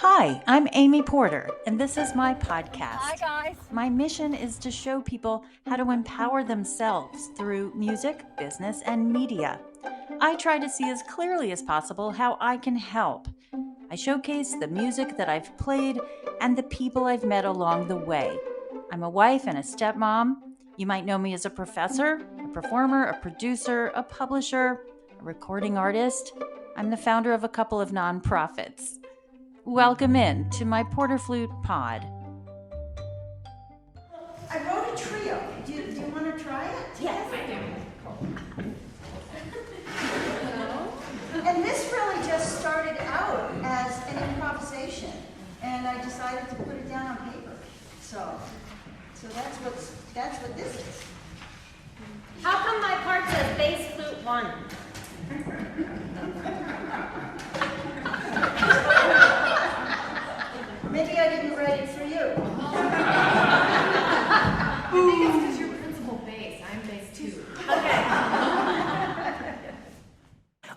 Hi, I'm Amy Porter, and this is my podcast. Hi, guys. My mission is to show people how to empower themselves through music, business, and media. I try to see as clearly as possible how I can help. I showcase the music that I've played and the people I've met along the way. I'm a wife and a stepmom. You might know me as a professor, a performer, a producer, a publisher, a recording artist. I'm the founder of a couple of nonprofits. Welcome in to my Porter Flute pod. I wrote a trio. Do you want to try it? Yes, I do. And this really just started out as an improvisation, and I decided to put it down on paper. So that's what this is. How come my part says bass flute 1? Maybe I didn't write it for you. I think it's because you're principal bass. I'm bass 2. Okay.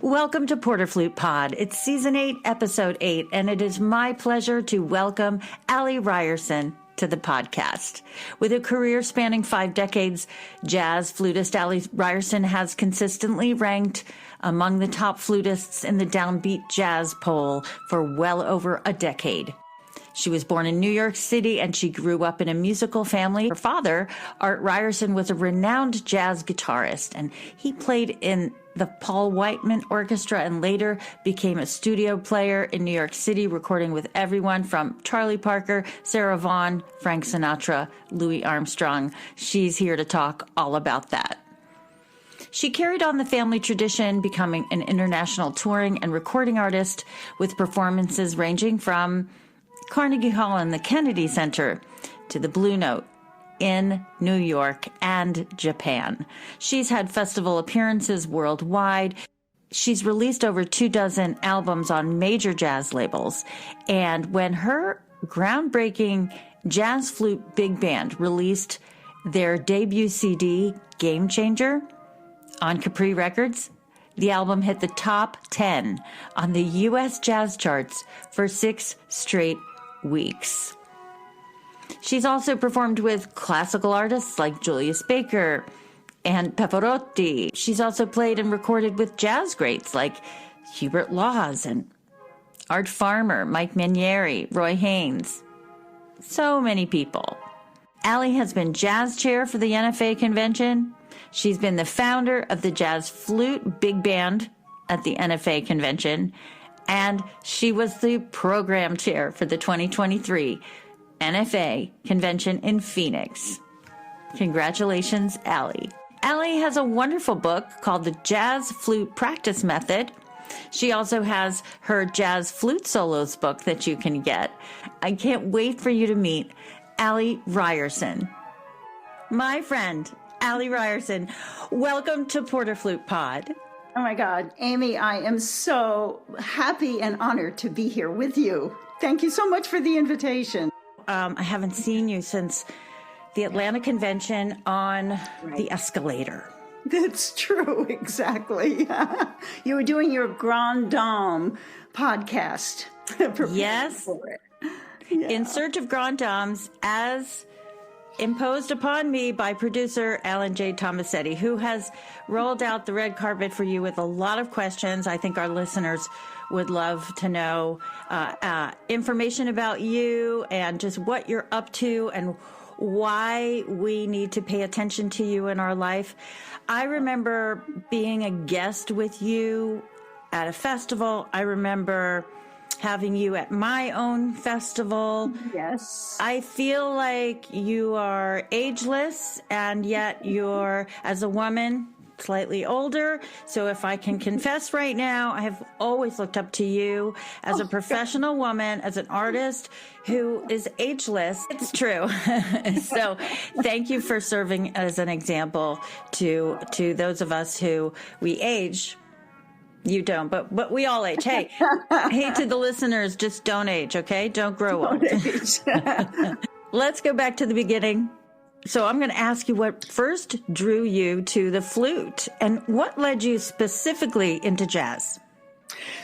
Welcome to Porter Flute Pod. It's Season 8, Episode 8, and it is my pleasure to welcome Ali Ryerson to the podcast. With a career spanning 5 decades, jazz flutist Ali Ryerson has consistently ranked among the top flutists in the downbeat jazz poll for well over a decade. She was born in New York City and she grew up in a musical family. Her father, Art Ryerson, was a renowned jazz guitarist, and he played in the Paul Whiteman Orchestra and later became a studio player in New York City, recording with everyone from Charlie Parker, Sarah Vaughan, Frank Sinatra, Louis Armstrong. She's here to talk all about that. She carried on the family tradition, becoming an international touring and recording artist with performances ranging from Carnegie Hall and the Kennedy Center to the Blue Note in New York and Japan. She's had festival appearances worldwide. She's released over 24 albums on major jazz labels. And when her groundbreaking jazz flute big band released their debut CD, Game Changer, on Capri Records, the album hit the top 10 on the U.S. jazz charts for 6 straight weeks. She's also performed with classical artists like Julius Baker and Pavarotti. She's also played and recorded with jazz greats like Hubert Laws and Art Farmer, Mike Manieri, Roy Haynes. So many people. Ali has been jazz chair for the NFA convention. She's been the founder of the Jazz Flute Big Band at the NFA convention, and she was the program chair for the 2023 NFA convention in Phoenix. Congratulations, Ali. Ali has a wonderful book called The Jazz Flute Practice Method. She also has her Jazz Flute Solos book that you can get. I can't wait for you to meet Ali Ryerson. My friend, Ali Ryerson, welcome to Porter Flute Pod. Oh my God, Amy, I am so happy and honored to be here with you. Thank you so much for the invitation. I haven't seen you since the Atlanta convention on the escalator. That's true, exactly. You were doing your Grand Dame podcast. Yes. For it. Yeah. In Search of Grand Dames, as imposed upon me by producer Alan J. Tomasetti, who has rolled out the red carpet for you with a lot of questions. I think our listeners would love to know information about you and just what you're up to and why we need to pay attention to you in our life. I remember being a guest with you at a festival. I remember having you at my own festival. Yes. I feel like you are ageless, and yet you're, as a woman, slightly older. So if I can confess right now, I have always looked up to you as a professional woman, as an artist who is ageless. It's true. So thank you for serving as an example to those of us who we age. You don't, but we all age. Hey, hey to the listeners, just don't age, okay? Don't grow old. Let's go back to the beginning. So I'm going to ask you what first drew you to the flute and what led you specifically into jazz?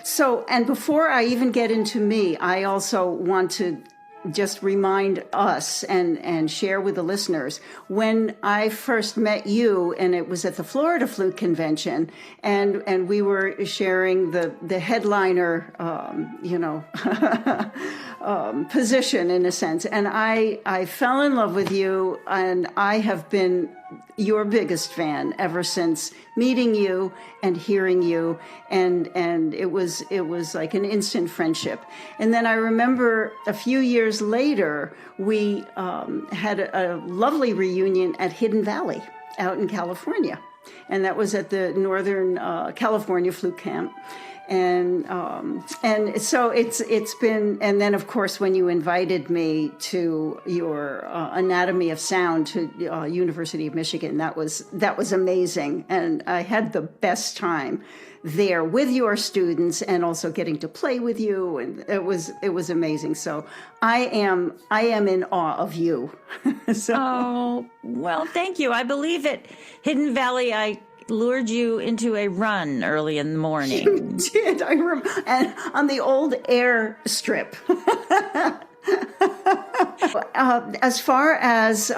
So, and before I even get into me, I also want to just remind us and share with the listeners, when I first met you, and it was at the Florida Flute Convention, and we were sharing the headliner, position in a sense, and I fell in love with you, and I have been your biggest fan ever since meeting you and hearing you, and it was like an instant friendship. And then I remember a few years later, we had a lovely reunion at Hidden Valley out in California, and that was at the Northern California Flute Camp. And so it's been, and then of course when you invited me to your Anatomy of Sound to University of Michigan, that was amazing, and I had the best time there with your students and also getting to play with you, and it was amazing. So I am in awe of you. So. Oh, well, thank you. I believe at Hidden Valley I lured you into a run early in the morning. You did. I remember, and on the old airstrip. As far as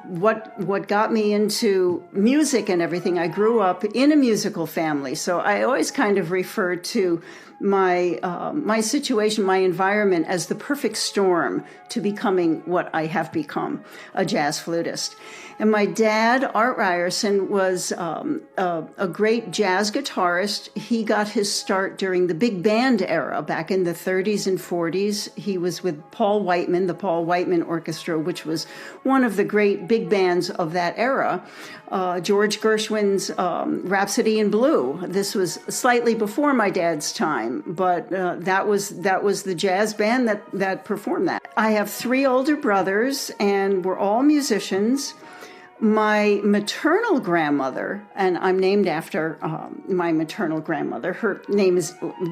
what got me into music and everything, I grew up in a musical family, so I always kind of refer to my situation, my environment, as the perfect storm to becoming what I have become, a jazz flutist. And my dad, Art Ryerson, was a great jazz guitarist. He got his start during the big band era back in the 30s and 40s. He was with Paul Whiteman, the Paul Whiteman Orchestra, which was one of the great big bands of that era. George Gershwin's Rhapsody in Blue. This was slightly before my dad's time, but that was the jazz band that performed that. I have 3 older brothers, and we're all musicians. My maternal grandmother, and I'm named after my maternal grandmother. Her name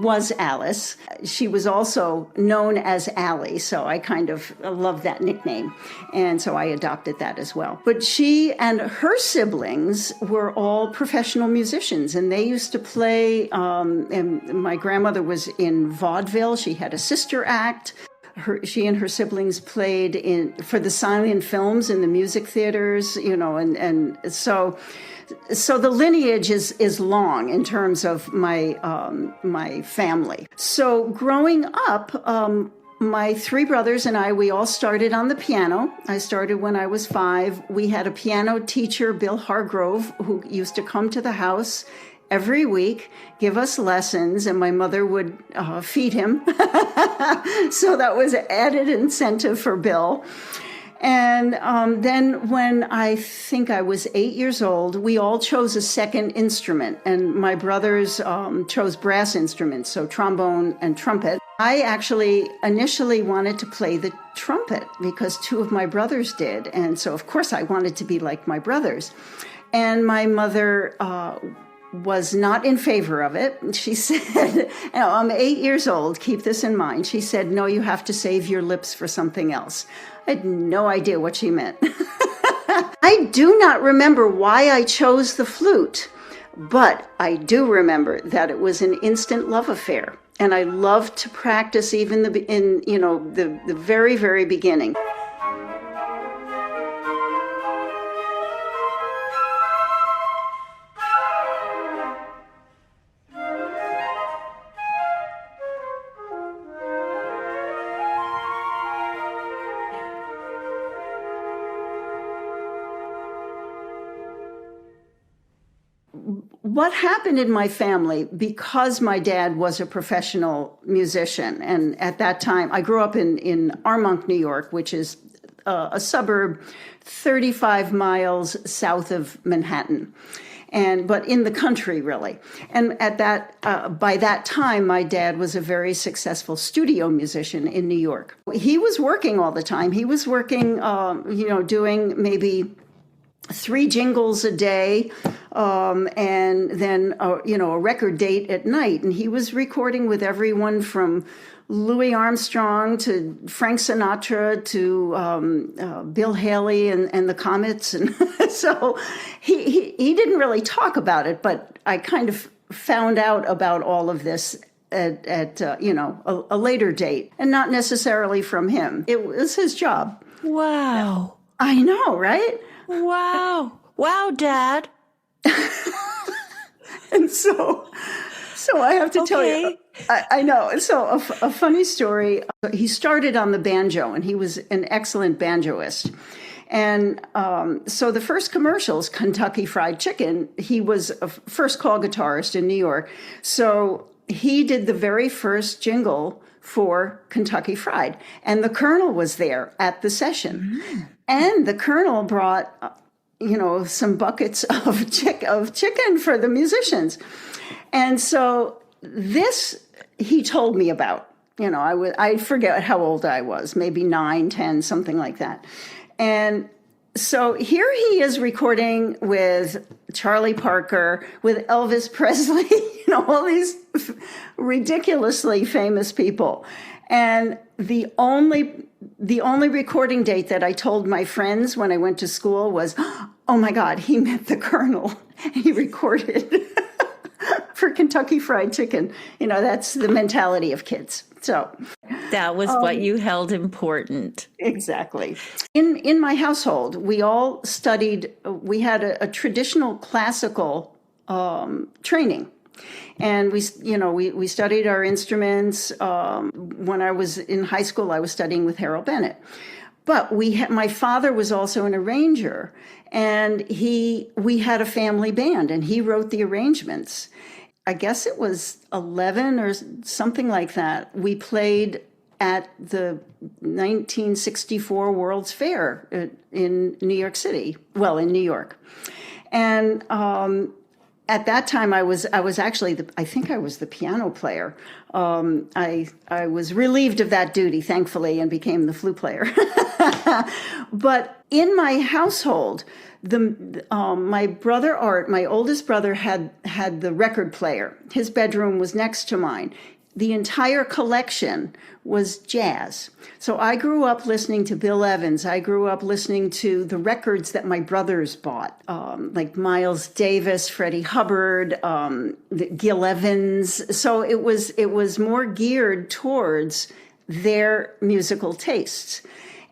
was Alice. She was also known as Ali, so I kind of love that nickname, and so I adopted that as well. But she and her siblings were all professional musicians, and they used to play, and my grandmother was in vaudeville. She had a sister act. She and her siblings played for the silent films in the music theaters, and so the lineage is long in terms of my family. So growing up, my 3 brothers and we all started on the piano. I started when I was 5. We had a piano teacher, Bill Hargrove, who used to come to the house every week, give us lessons, and my mother would feed him. So that was added incentive for Bill. And then when I think I was 8 years old, we all chose a second instrument, and my brothers chose brass instruments, so trombone and trumpet. I actually initially wanted to play the trumpet because 2 of my brothers did, and so of course I wanted to be like my brothers. And my mother was not in favor of it. She said, I'm 8 years old, keep this in mind. She said, no, you have to save your lips for something else. I had no idea what she meant. I do not remember why I chose the flute, but I do remember that it was an instant love affair. And I loved to practice even the very, very beginning. What happened in my family, because my dad was a professional musician, and at that time, I grew up in Armonk, New York, which is a suburb 35 miles south of Manhattan, but in the country, really. And at by that time, my dad was a very successful studio musician in New York. He was working all the time. He was working, doing maybe 3 jingles a day, and then, a record date at night. And he was recording with everyone from Louis Armstrong to Frank Sinatra to Bill Haley and the Comets. And so he didn't really talk about it, but I kind of found out about all of this at a later date, and not necessarily from him. It was his job. Wow. I know, right? Wow. Wow, Dad. And so I have to tell you, I know. So a funny story. He started on the banjo, and he was an excellent banjoist. And so the first commercials, Kentucky Fried Chicken, he was a first call guitarist in New York. So he did the very first jingle for Kentucky Fried. And the Colonel was there at the session. Mm. And the Colonel brought, some buckets of chicken for the musicians. And so this he told me about. I forget how old I was, maybe 9, 10, something like that. And so here he is recording with Charlie Parker, with Elvis Presley, all these ridiculously famous people. And the only recording date that I told my friends when I went to school was, oh my God, he met the Colonel. He recorded for Kentucky Fried Chicken. That's the mentality of kids. So that was what you held important. Exactly. In my household, we all studied, we had a traditional classical training. And we studied our instruments. When I was in high school, I was studying with Harold Bennett. But my father was also an arranger, and we had a family band, and he wrote the arrangements. I guess it was 11 or something like that. We played at the 1964 World's Fair in New York City. Well, in New York. And at that time, I was actually I think I was the piano player. I was relieved of that duty, thankfully, and became the flute player. But in my household, my brother Art, my oldest brother, had the record player. His bedroom was next to mine. The entire collection was jazz. So I grew up listening to Bill Evans. I grew up listening to the records that my brothers bought, like Miles Davis, Freddie Hubbard, Gil Evans. So it was more geared towards their musical tastes.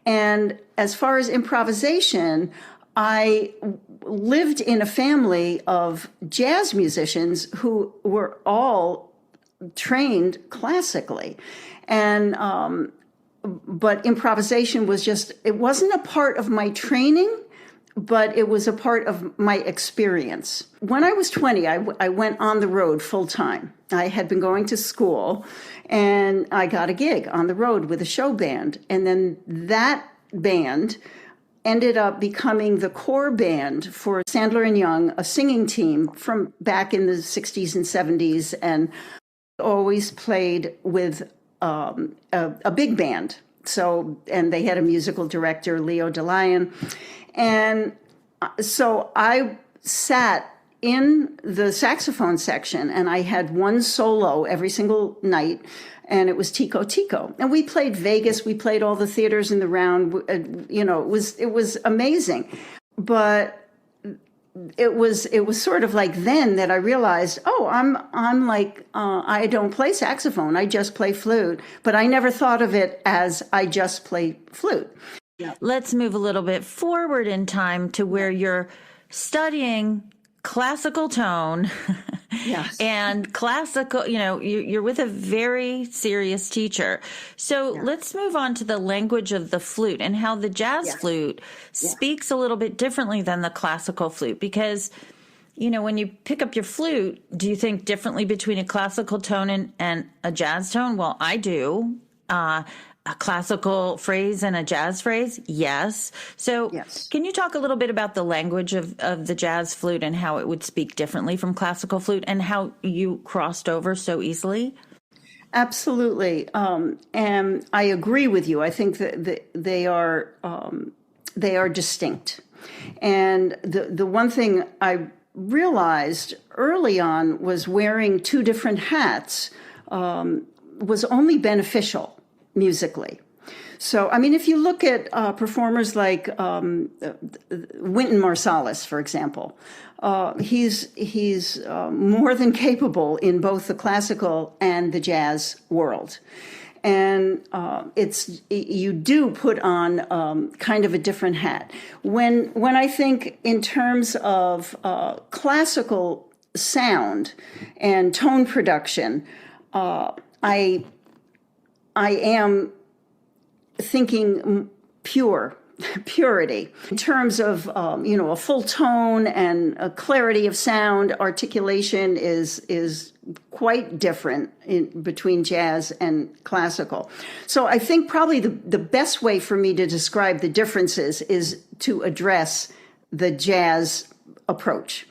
And as far as improvisation, I lived in a family of jazz musicians who were all trained classically. And but improvisation was it wasn't a part of my training, but it was a part of my experience. When I was 20, I went on the road full time. I had been going to school, and I got a gig on the road with a show band. And then that band ended up becoming the core band for Sandler and Young, a singing team from back in the 60s and 70s, and always played with a big band. So, and they had a musical director, Leo DeLion. And so I sat in the saxophone section, and I had one solo every single night, and it was Tico Tico. And we played Vegas, we played all the theaters in the round. It was amazing. But it was sort of like then that I realized, I'm like, I don't play saxophone, I just play flute. But I never thought of it as I just play flute. Yeah. Let's move a little bit forward in time to where you're studying classical tone. Yes. And classical, you're with a very serious teacher. So let's move on to the language of the flute and how the jazz flute speaks a little bit differently than the classical flute. Because, when you pick up your flute, do you think differently between a classical tone and a jazz tone? Well, I do. A classical phrase and a jazz phrase? Yes. So Can you talk a little bit about the language of the jazz flute and how it would speak differently from classical flute and how you crossed over so easily? Absolutely. And I agree with you. I think that they are distinct. And the one thing I realized early on was wearing two different hats was only beneficial musically. So, I mean, if you look at performers like Wynton Marsalis, for example, he's more than capable in both the classical and the jazz world. And you do put on kind of a different hat. When I think in terms of classical sound and tone production, I am thinking purity in terms of a full tone and a clarity of sound. Articulation is quite different between jazz and classical. So I think probably the best way for me to describe the differences is to address the jazz approach.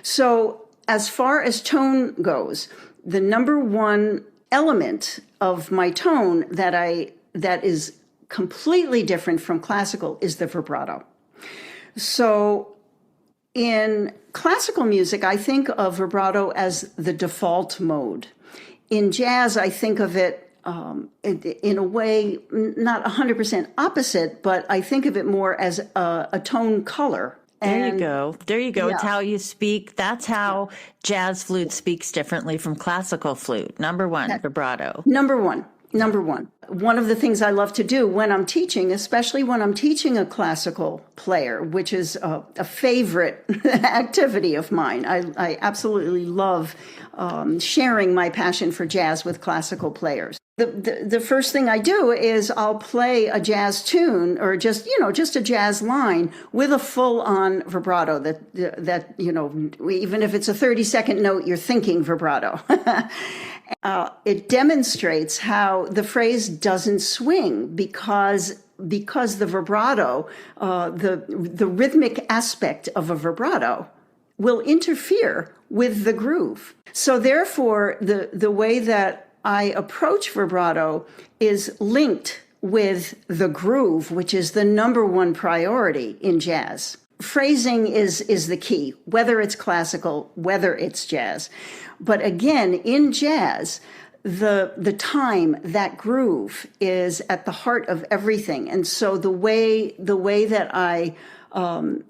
So as far as tone goes, the number one element of my tone that is completely different from classical is the vibrato. So in classical music, I think of vibrato as the default mode. In jazz, I think of it in a way, not 100% opposite, but I think of it more as a tone color. There you go. Yeah. It's how you speak. That's how jazz flute speaks differently from classical flute. Number one, vibrato. Number one. One of the things I love to do when I'm teaching, especially when I'm teaching a classical player, which is a favorite activity of mine. I absolutely love sharing my passion for jazz with classical players. The first thing I do is I'll play a jazz tune or just a jazz line with a full-on vibrato that even if it's a 30-second note, you're thinking vibrato. It demonstrates how the phrase doesn't swing because the vibrato, the rhythmic aspect of a vibrato will interfere with the groove. So therefore, the way that I approach vibrato is linked with the groove, which is the number one priority in jazz. Phrasing is the key, whether it's classical, whether it's jazz. But again, in jazz, the time, that groove is at the heart of everything. And so the way that I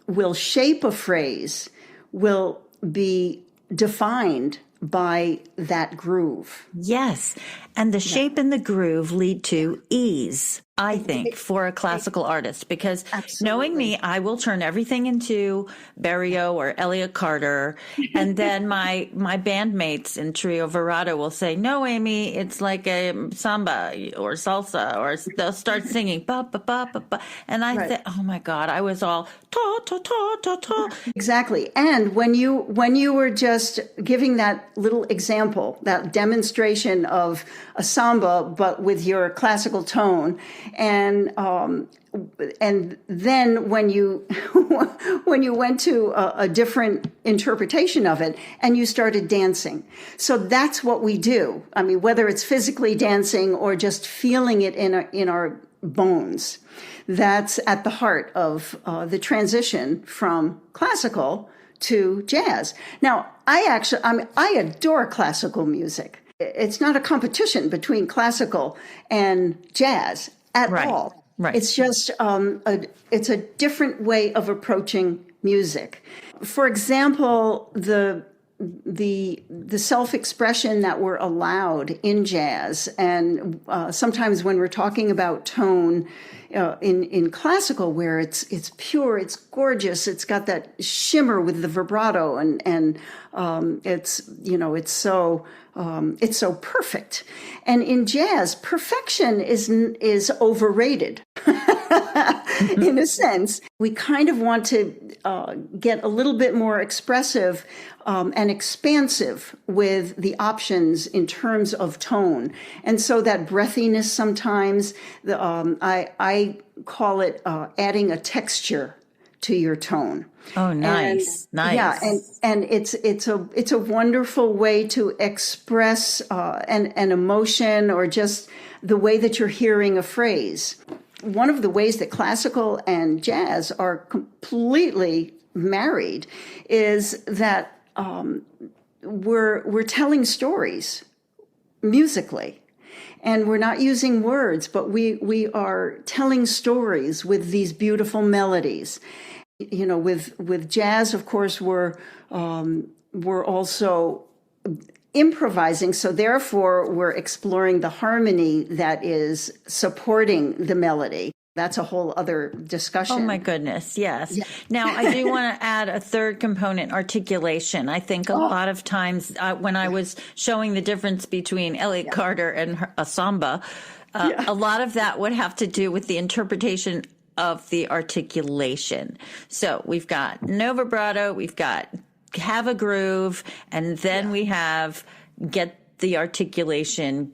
will shape a phrase will be defined by that groove. Yes. And the shape and the groove lead to ease, I think, for a classical artist, because knowing me, I will turn everything into Berio or Elliott Carter. And then my bandmates in Trio Vibrato will say, no, Amy, it's like a samba or salsa, or they'll start singing ba, ba, ba, ba, ba. And I said, oh my God, I was all ta, ta, ta, ta, ta. Exactly. And when you were just giving that little example, that demonstration of a samba, but with your classical tone, and then when you went to a different interpretation of it and you started dancing. So that's what we do. I mean, whether it's physically dancing or just feeling it in our bones, that's at the heart of the transition from classical to jazz. Now, I adore classical music. It's not a competition between classical and jazz at all. Right. It's just it's a different way of approaching music. For example, the self-expression that we're allowed in jazz, and sometimes when we're talking about tone in classical, where it's pure, it's gorgeous, it's got that shimmer with the vibrato, and it's so perfect. And in jazz, perfection is overrated. In a sense, we kind of want to get a little bit more expressive and expansive with the options in terms of tone. And so that breathiness sometimes, I call it adding a texture to your tone. Oh, nice. Nice. Yeah, and it's a wonderful way to express an emotion or just the way that you're hearing a phrase. One of the ways that classical and jazz are completely married is that we're telling stories musically. And we're not using words, but we are telling stories with these beautiful melodies. You know, with jazz, of course, we're also improvising. So therefore, we're exploring the harmony that is supporting the melody. That's a whole other discussion. Oh, my goodness. Yes. Yeah. Now, I do want to add a third component, articulation. I think a lot of times when I was showing the difference between Elliott Carter and a samba, a lot of that would have to do with the interpretation of the articulation. So we've got no vibrato, we've got have a groove, and then we have get the articulation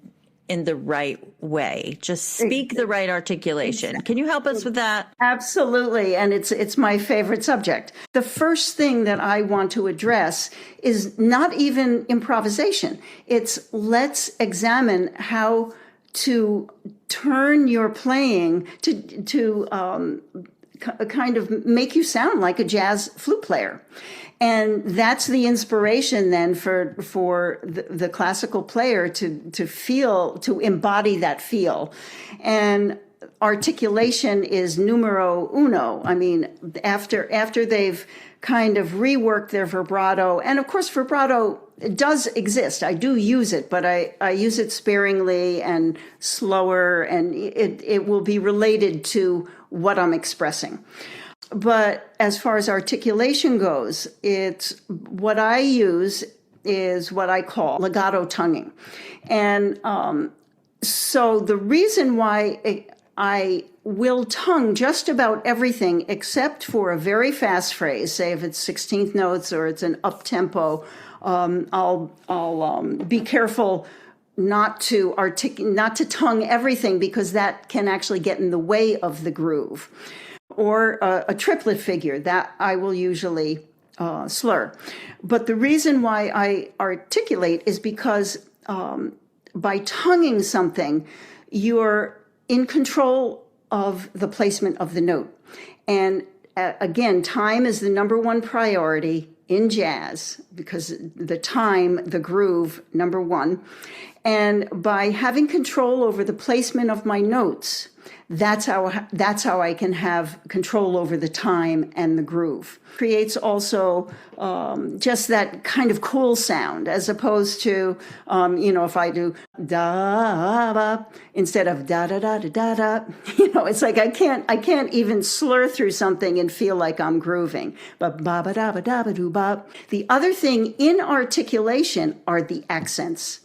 in the right way. Just speak the right articulation. Exactly. Can you help us with that? Absolutely. And it's my favorite subject. The first thing that I want to address is not even improvisation. It's let's examine how to turn your playing to kind of make you sound like a jazz flute player. And that's the inspiration then for the classical player to feel, to embody that feel. And articulation is numero uno. I mean, after they've kind of reworked their vibrato, and of course vibrato does exist. I do use it, but I use it sparingly and slower, and it will be related to what I'm expressing. But as far as articulation goes, it's what I use is what I call legato tonguing. And so the reason why I will tongue just about everything except for a very fast phrase, say if it's 16th notes or it's an up tempo, I'll be careful not to tongue everything, because that can actually get in the way of the groove. Or a triplet figure that I will usually slur. But the reason why I articulate is because by tonguing something, you're in control of the placement of the note. And again, time is the number one priority in jazz, because the groove, number one. And by having control over the placement of my notes, that's how I can have control over the time and the groove. Creates also just that kind of cool sound, as opposed to if I do da ba instead of da da da da da da. It's like I can't even slur through something and feel like I'm grooving. But ba ba da ba da ba do ba. The other thing in articulation are the accents.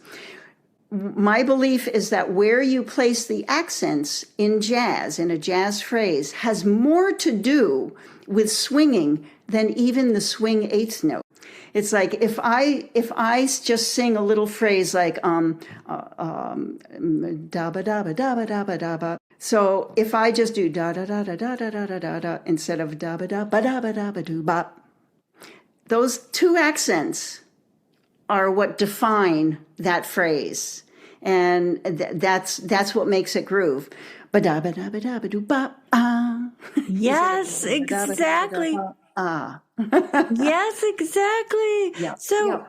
My belief is that where you place the accents in jazz, in a jazz phrase, has more to do with swinging than even the swing eighth note. It's like if I just sing a little phrase like da ba da ba da ba da ba da ba. So if I just do da da da da da da da da da da instead of da ba da ba do ba, those two accents are what define that phrase, and that's what makes it groove. Yes, exactly. Yes, exactly. Yep. So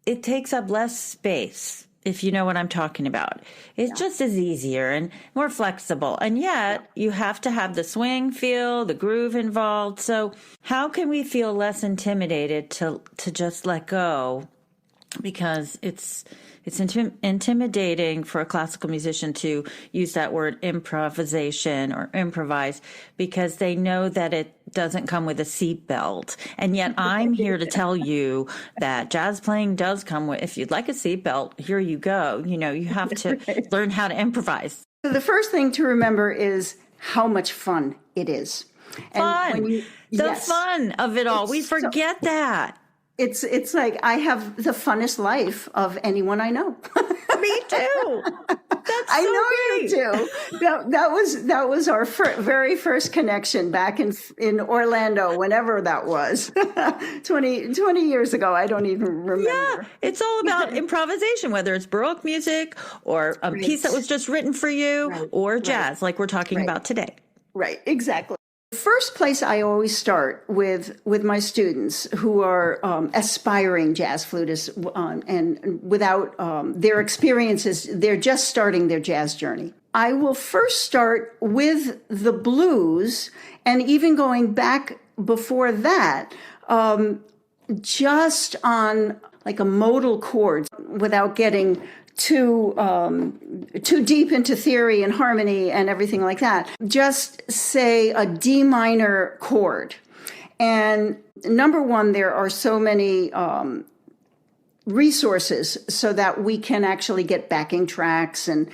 it takes up less space, if you know what I'm talking about. It's just as easier and more flexible. And yet you have to have the swing feel, the groove involved. So how can we feel less intimidated to just let go? Because it's intimidating for a classical musician to use that word improvisation or improvise, because they know that it doesn't come with a seatbelt. And yet I'm here to tell you that jazz playing does come with, if you'd like a seatbelt, here you go. You have to learn how to improvise. So the first thing to remember is how much fun it is. Fun. Fun of it all. We forget that. It's like I have the funnest life of anyone I know. Me too. That's I so know great. You do. That was our very first connection back in Orlando, whenever that was, 20 years ago. I don't even remember. Yeah, it's all about improvisation, whether it's Baroque music or a piece that was just written for you, or jazz, like we're talking about today. Right, exactly. First place I always start with my students who are aspiring jazz flutists, and without their experiences, they're just starting their jazz journey. I will first start with the blues, and even going back before that, just on like a modal chord, without getting too deep into theory and harmony and everything like that. Just say a D minor chord. And number one, there are so many resources so that we can actually get backing tracks. And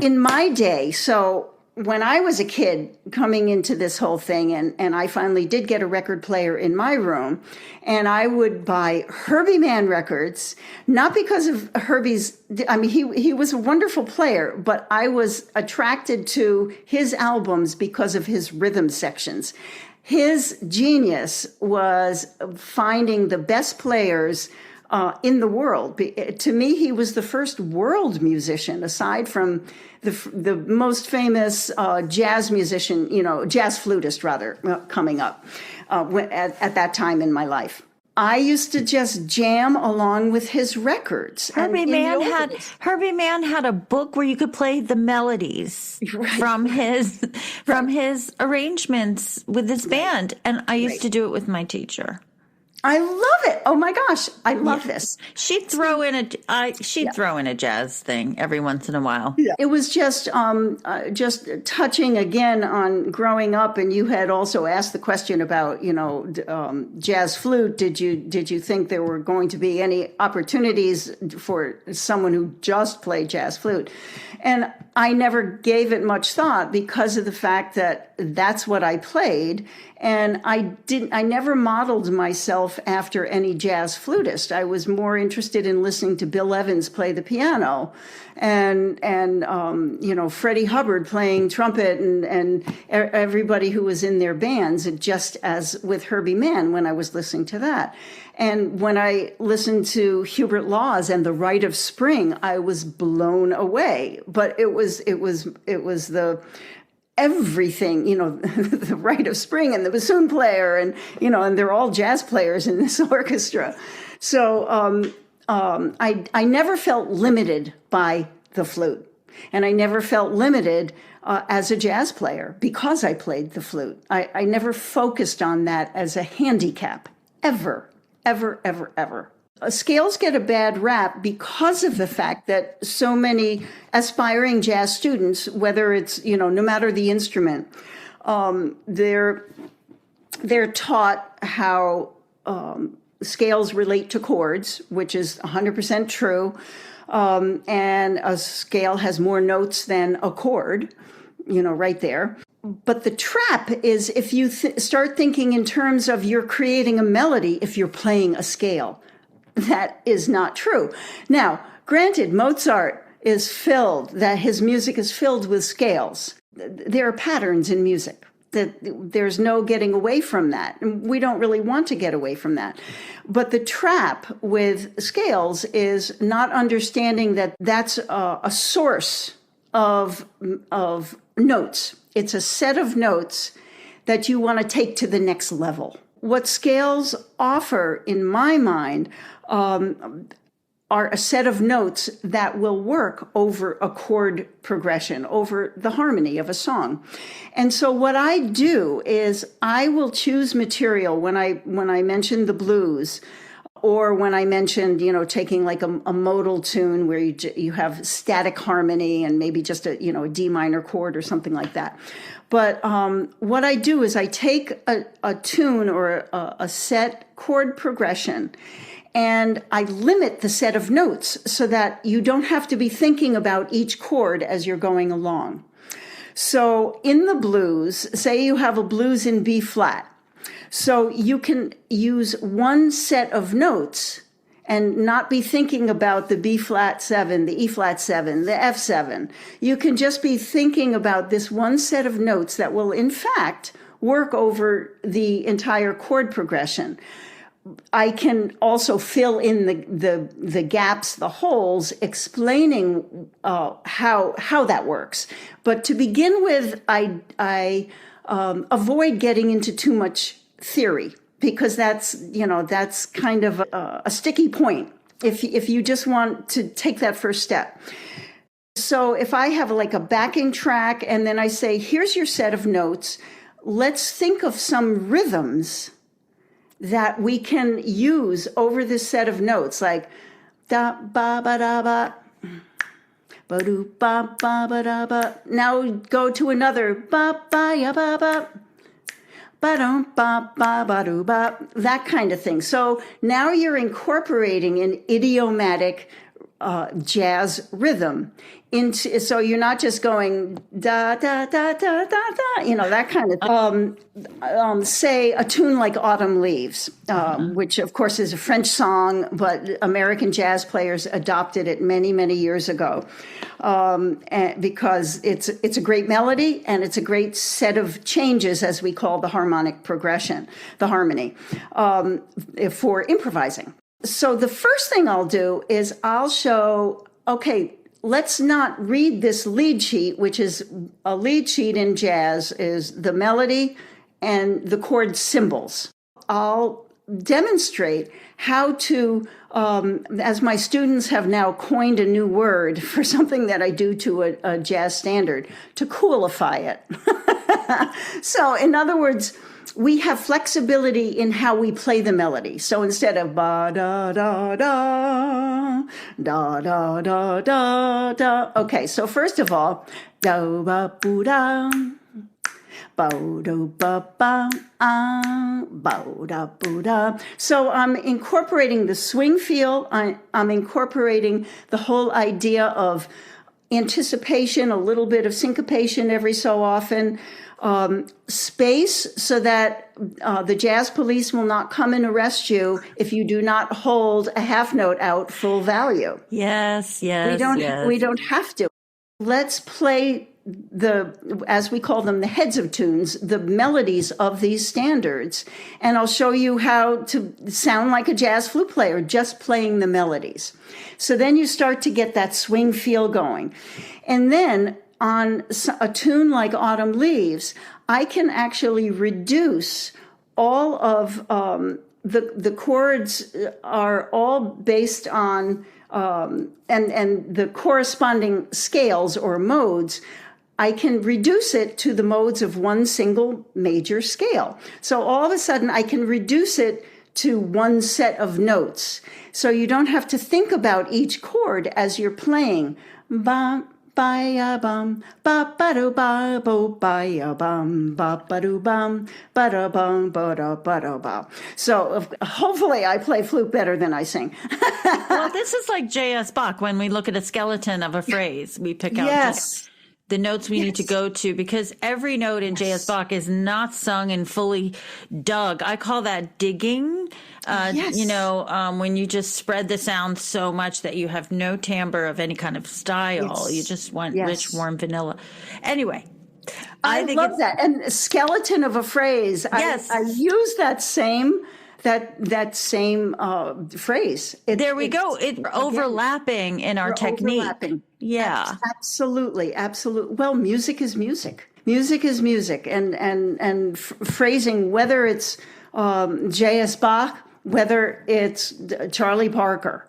in my day, so when I was a kid coming into this whole thing, and I finally did get a record player in my room, and I would buy Herbie Mann records, not because of Herbie's, I mean, he was a wonderful player, but I was attracted to his albums because of his rhythm sections. His genius was finding the best players in the world. To me, he was the first world musician, aside from the most famous jazz musician, jazz flutist rather, coming up at that time in my life. I used to just jam along with his records. Herbie Mann had a book where you could play the melodies from his arrangements with his band, and I used to do it with my teacher. I love it. Oh my gosh, I love this. She'd throw in a jazz thing every once in a while. Yeah. It was just touching again on growing up, and you had also asked the question about jazz flute. Did you think there were going to be any opportunities for someone who just played jazz flute? And I never gave it much thought because of the fact that that's what I played. And I never modeled myself after any jazz flutist. I was more interested in listening to Bill Evans play the piano and Freddie Hubbard playing trumpet and everybody who was in their bands, just as with Herbie Mann when I was listening to that. And when I listened to Hubert Laws and The Rite of Spring, I was blown away. But it was the everything, the Rite of Spring and the bassoon player, and they're all jazz players in this orchestra. So I never felt limited by the flute, and I never felt limited as a jazz player because I played the flute. I never focused on that as a handicap, ever, ever, ever, ever. Scales get a bad rap because of the fact that so many aspiring jazz students, whether it's, no matter the instrument, they're taught how scales relate to chords, which is 100% true. And a scale has more notes than a chord, right there. But the trap is if you start thinking in terms of you're creating a melody if you're playing a scale. That is not true. Now, granted, Mozart is his music is filled with scales. There are patterns in music. That there's no getting away from that. And we don't really want to get away from that. But the trap with scales is not understanding that that's a source of notes. It's a set of notes that you want to take to the next level. What scales offer, in my mind, are a set of notes that will work over a chord progression, over the harmony of a song. And so what I do is I will choose material when I mention the blues, or when I mentioned, taking like a modal tune where you have static harmony and maybe just a D minor chord or something like that. But what I do is I take a tune or a set chord progression, and I limit the set of notes so that you don't have to be thinking about each chord as you're going along. So in the blues, say you have a blues in B flat. So you can use one set of notes and not be thinking about the B flat 7, the E flat 7, the F 7. You can just be thinking about this one set of notes that will, in fact, work over the entire chord progression. I can also fill in the gaps, the holes, explaining how that works. But to begin with, I avoid getting into too much theory, because that's kind of a sticky point if you just want to take that first step. So if I have like a backing track and then I say, here's your set of notes, let's think of some rhythms that we can use over this set of notes, like da ba ba da ba, ba do ba ba ba da ba. Now go to another ba ba ya ba ba, ba dum ba ba ba do ba, that kind of thing. So now you're incorporating an idiomatic jazz rhythm into, so you're not just going da da da da da da, that kind of say a tune like Autumn Leaves, which of course is a French song, but American jazz players adopted it many, many years ago, because it's a great melody and it's a great set of changes, as we call the harmonic progression, the harmony, for improvising. So the first thing I'll do is I'll show, okay, let's not read this lead sheet, which is a lead sheet in jazz is the melody and the chord symbols. I'll demonstrate how to, as my students have now coined a new word for something that I do to a jazz standard, to coolify it. So in other words, we have flexibility in how we play the melody. So instead of ba da da da da da da da da. Okay, so first of all, do ba boo da, ba do ba ba ba da boo da. So I'm incorporating the swing feel. I'm incorporating the whole idea of anticipation, a little bit of syncopation every so often. Space, so that the jazz police will not come and arrest you if you do not hold a half note out full value. Yes. We don't have to. Let's play as we call them, the heads of tunes, the melodies of these standards. And I'll show you how to sound like a jazz flute player, just playing the melodies. So then you start to get that swing feel going. And then on a tune like Autumn Leaves, I can actually reduce all of the chords are all based on and the corresponding scales or modes. I can reduce it to the modes of one single major scale. So all of a sudden I can reduce it to one set of notes. So you don't have to think about each chord as you're playing. Ba ba ya bum ba ba do ba bo ba ya bum ba ba do bum ba da bum ba da ba. So hopefully I play flute better than I sing. Well, this is like J.S. Bach. When we look at a skeleton of a phrase, we pick out just the notes we need to go to, because every note in J.S. Bach is not sung and fully dug. I call that digging. When you just spread the sound so much that you have no timbre of any kind of style. You just want rich, warm vanilla. Anyway, I love that. And skeleton of a phrase. Yes. I use that same phrase. There we go. It's overlapping in our technique. Overlapping. Yeah. Absolutely. Well, music is music. Music is music. And phrasing, whether it's J.S. Bach, whether it's Charlie Parker,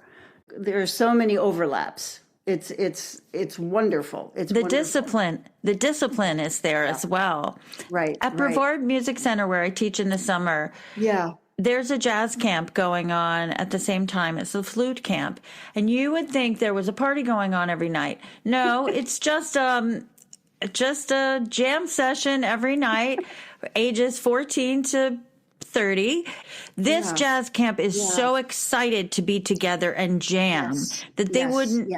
there are so many overlaps. It's wonderful. The discipline is there as well. Right. At Brevard Music Center, where I teach in the summer. Yeah. There's a jazz camp going on at the same time as the flute camp. And you would think there was a party going on every night. No, it's just a jam session every night, ages 14 to 30. This jazz camp is so excited to be together and jam that they wouldn't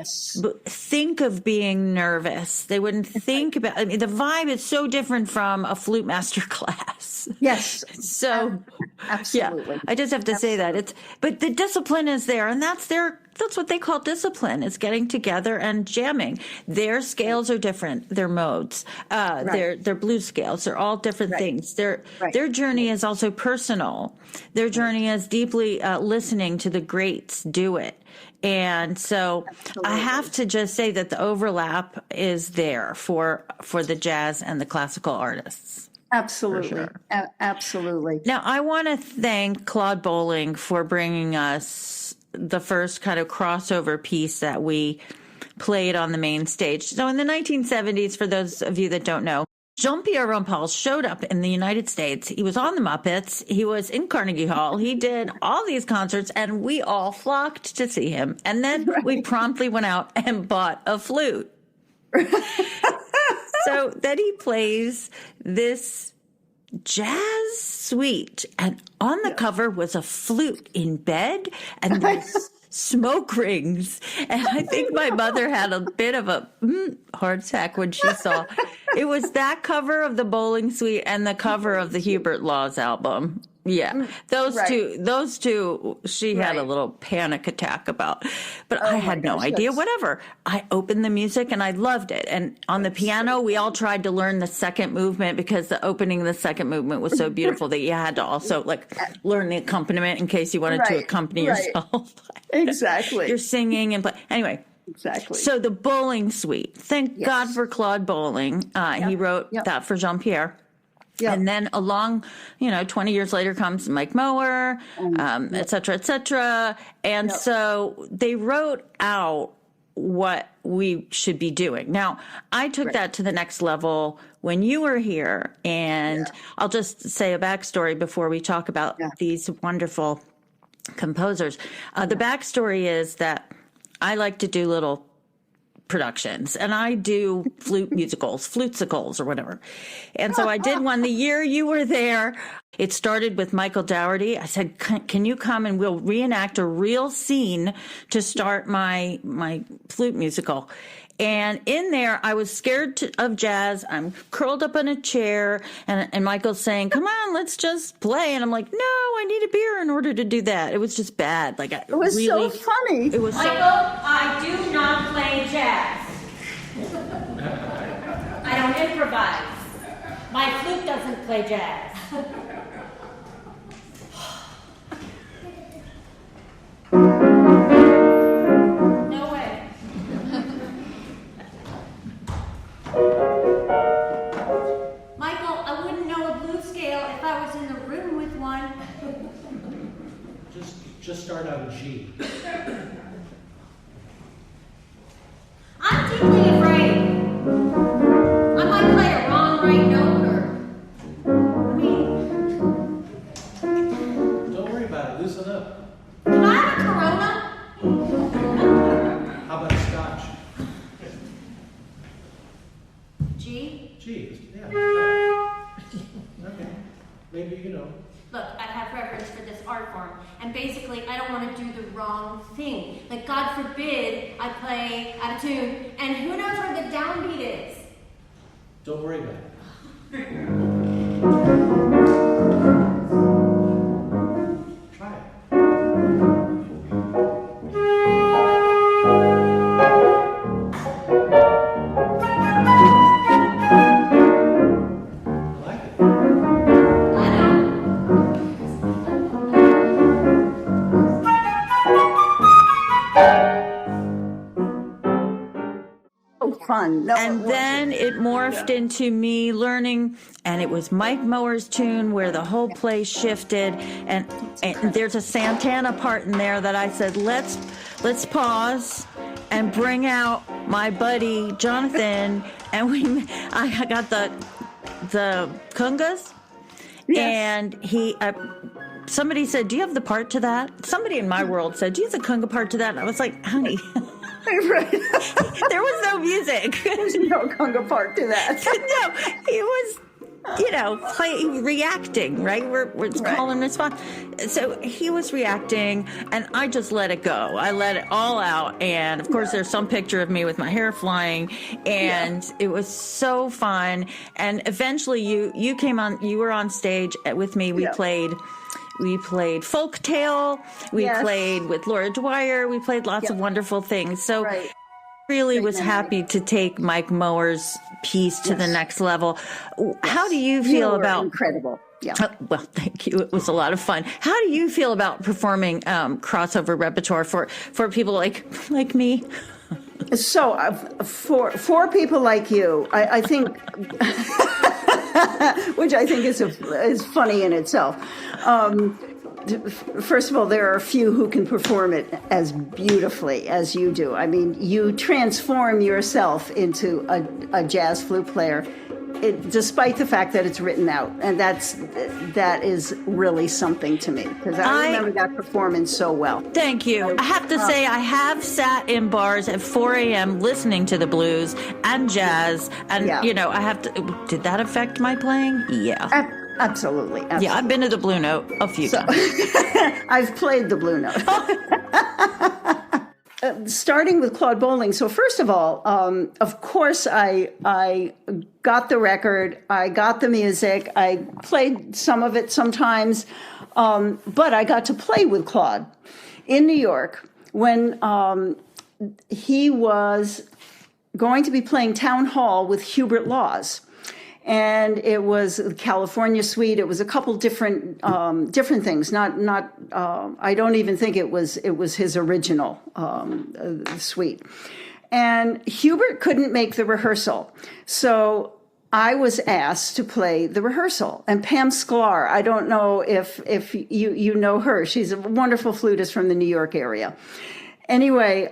think of being nervous. They wouldn't think about, the vibe is so different from a flute master class. Yes. So absolutely. I just have to say that but the discipline is there, and that's what they call discipline, is getting together and jamming. Their scales are different, their modes, their blues scales, they're all different things. Their journey is also personal. Their journey is deeply listening to the greats do it. And so I have to just say that the overlap is there for the jazz and the classical artists. Absolutely. sure. Absolutely. Now, I want to thank Claude Bowling for bringing us the first kind of crossover piece that we played on the main stage. So in the 1970s, for those of you that don't know, Jean-Pierre Rampal showed up in the United States. He was on the Muppets. He was in Carnegie Hall. He did all these concerts, and we all flocked to see him. And then we promptly went out and bought a flute. So then he plays this jazz suite, and on the cover was a flute in bed and these smoke rings. And I think my mother had a bit of a heart attack when she saw it was that cover of the Bowling Suite and the cover of the Hubert Laws album. Yeah, those two, she had a little panic attack about, but I had no idea, whatever. I opened the music and I loved it. And on the piano, we all tried to learn the second movement because the opening of the second movement was so beautiful that you had to also like learn the accompaniment in case you wanted to accompany yourself. Exactly. You're singing and play. Anyway. Exactly. So the Bowling Suite, thank God for Claude Bowling. He wrote that for Jean-Pierre. Yep. And then along, 20 years later comes Mike Mower, et cetera, et cetera. And so they wrote out what we should be doing. Now, I took that to the next level when you were here. And I'll just say a backstory before we talk about these wonderful composers. The backstory is that I like to do little productions, and I do flute musicals, flutesicles or whatever. And so I did one the year you were there. It started with Michael Dougherty. I said, can you come and we'll reenact a real scene to start my flute musical. And in there, I was scared of jazz. I'm curled up in a chair, and Michael's saying, come on, let's just play. And I'm like, no, I need a beer in order to do that. It was just bad. Like it was really, so funny. It was Michael, I do not play jazz. I don't improvise. My flute doesn't play jazz. No way. Michael, I wouldn't know a blues scale if I was in the room with one. Just start out a G. I'm deeply afraid. I might play a wrong right note Don't worry about it. Loosen up. Can I have a Corona? How about a scotch? G? G. Yeah. Okay. Maybe. Look, I have reverence for this art form, and basically I don't want to do the wrong thing. Like, God forbid I play out of tune, and who knows where the downbeat is? Don't worry about it. Try it. I like it. I know. Fun. No, and then it morphed into me learning, and it was Mike Mower's tune where the whole play shifted, and there's a Santana part in there that I said, let's pause and bring out my buddy Jonathan, and I got the congas, and somebody said, do you have the part to that? Somebody in my world said, do you have the conga part to that? And I was like, honey. Right. There was no music. There's no conga part to that. No, it was, reacting, right? We're call and response. So he was reacting, and I just let it go. I let it all out. And of course, there's some picture of me with my hair flying, and it was so fun. And eventually you came on, you were on stage with me. We played Folktale. We played with Laura Dwyer. We played lots of wonderful things. So really was happy to take Mike Mower's piece to the next level. How do you feel about incredible? Yeah. Well, thank you. It was a lot of fun. How do you feel about performing crossover repertoire for people like me? So for people like you, I think which I think is funny in itself. First of all, there are a few who can perform it as beautifully as you do. I mean, you transform yourself into a jazz flute player, despite the fact that it's written out, and that is really something to me, because I remember that performance so well. Thank you. I have to say, I have sat in bars at 4 a.m. listening to the blues and jazz, and I have to. Did that affect my playing? Yeah. Absolutely. Yeah, I've been to the Blue Note a few times. I've played the Blue Note. Starting with Claude Bowling. So first of all, of course, I got the record. I got the music. I played some of it sometimes. But I got to play with Claude in New York when he was going to be playing Town Hall with Hubert Laws. And it was the California Suite. It was a couple different things. Not. I don't even think it was his original suite. And Hubert couldn't make the rehearsal, so I was asked to play the rehearsal. And Pam Sklar, I don't know if you know her. She's a wonderful flutist from the New York area. Anyway,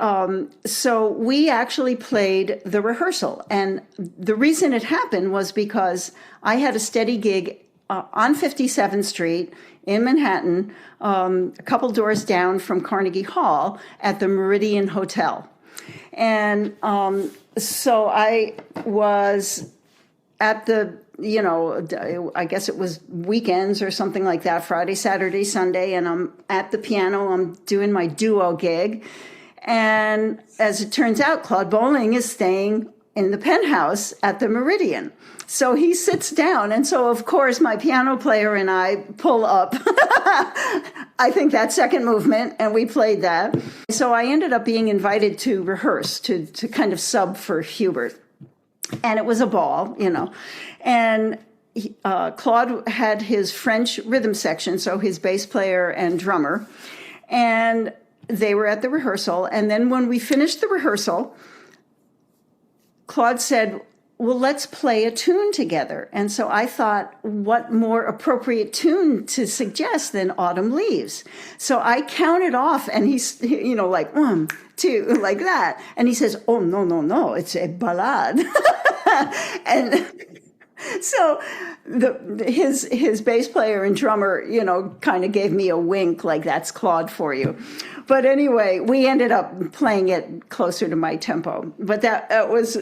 so we actually played the rehearsal. And the reason it happened was because I had a steady gig on 57th Street in Manhattan, a couple doors down from Carnegie Hall at the Meridian Hotel. And so I was at the, I guess it was weekends or something like that, Friday, Saturday, Sunday, and I'm at the piano, I'm doing my duo gig. And as it turns out, Claude Bowling is staying in the penthouse at the Meridian. So he sits down. And so, of course, my piano player and I pull up, I think that second movement, and we played that. So I ended up being invited to rehearse, to kind of sub for Hubert. And it was a ball, And Claude had his French rhythm section, so his bass player and drummer. And they were at the rehearsal. And then when we finished the rehearsal, Claude said, well, let's play a tune together. And so I thought, what more appropriate tune to suggest than Autumn Leaves? So I counted off, and he's, like 1, 2, like that. And he says, oh, no, it's a ballade. And so his bass player and drummer, kind of gave me a wink, like, that's Claude for you. But anyway, we ended up playing it closer to my tempo. But that was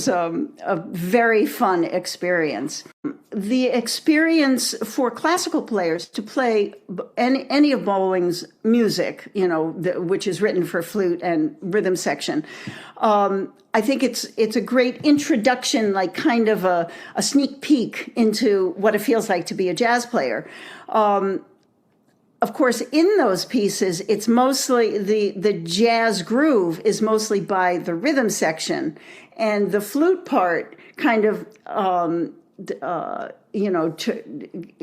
a very fun experience. The experience for classical players to play any of Bowling's music, which is written for flute and rhythm section, I think it's a great introduction, like kind of a sneak peek into what it feels like to be a jazz player. Of course, in those pieces, it's mostly the jazz groove is mostly by the rhythm section, and the flute part kind of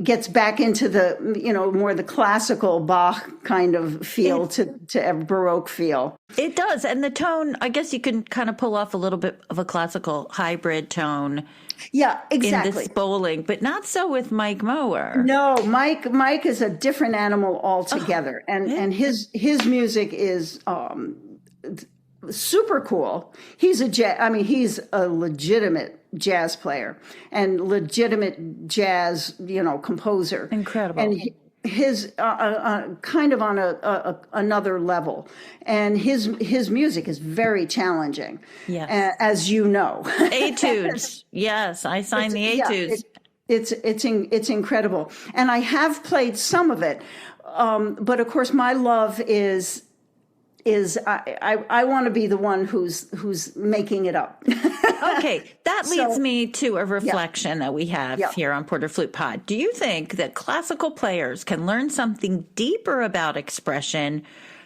gets back into the more the classical Bach kind of feel to a Baroque feel. It does, and the tone, I guess you can kind of pull off a little bit of a classical hybrid tone. Yeah, exactly. In this Bowling, but not so with Mike Mower. No, Mike is a different animal altogether, and his music is super cool. He's a legitimate jazz player and legitimate jazz, composer. Incredible. And his kind of on another level, and his music is very challenging. Yes, as you know. Etudes. Yes, I signed the etudes. It's incredible, and I have played some of it, but of course my love is I want to be the one who's making it up. Okay, that leads me to a reflection that we have here on Porter Flute Pod. Do you think that classical players can learn something deeper about expression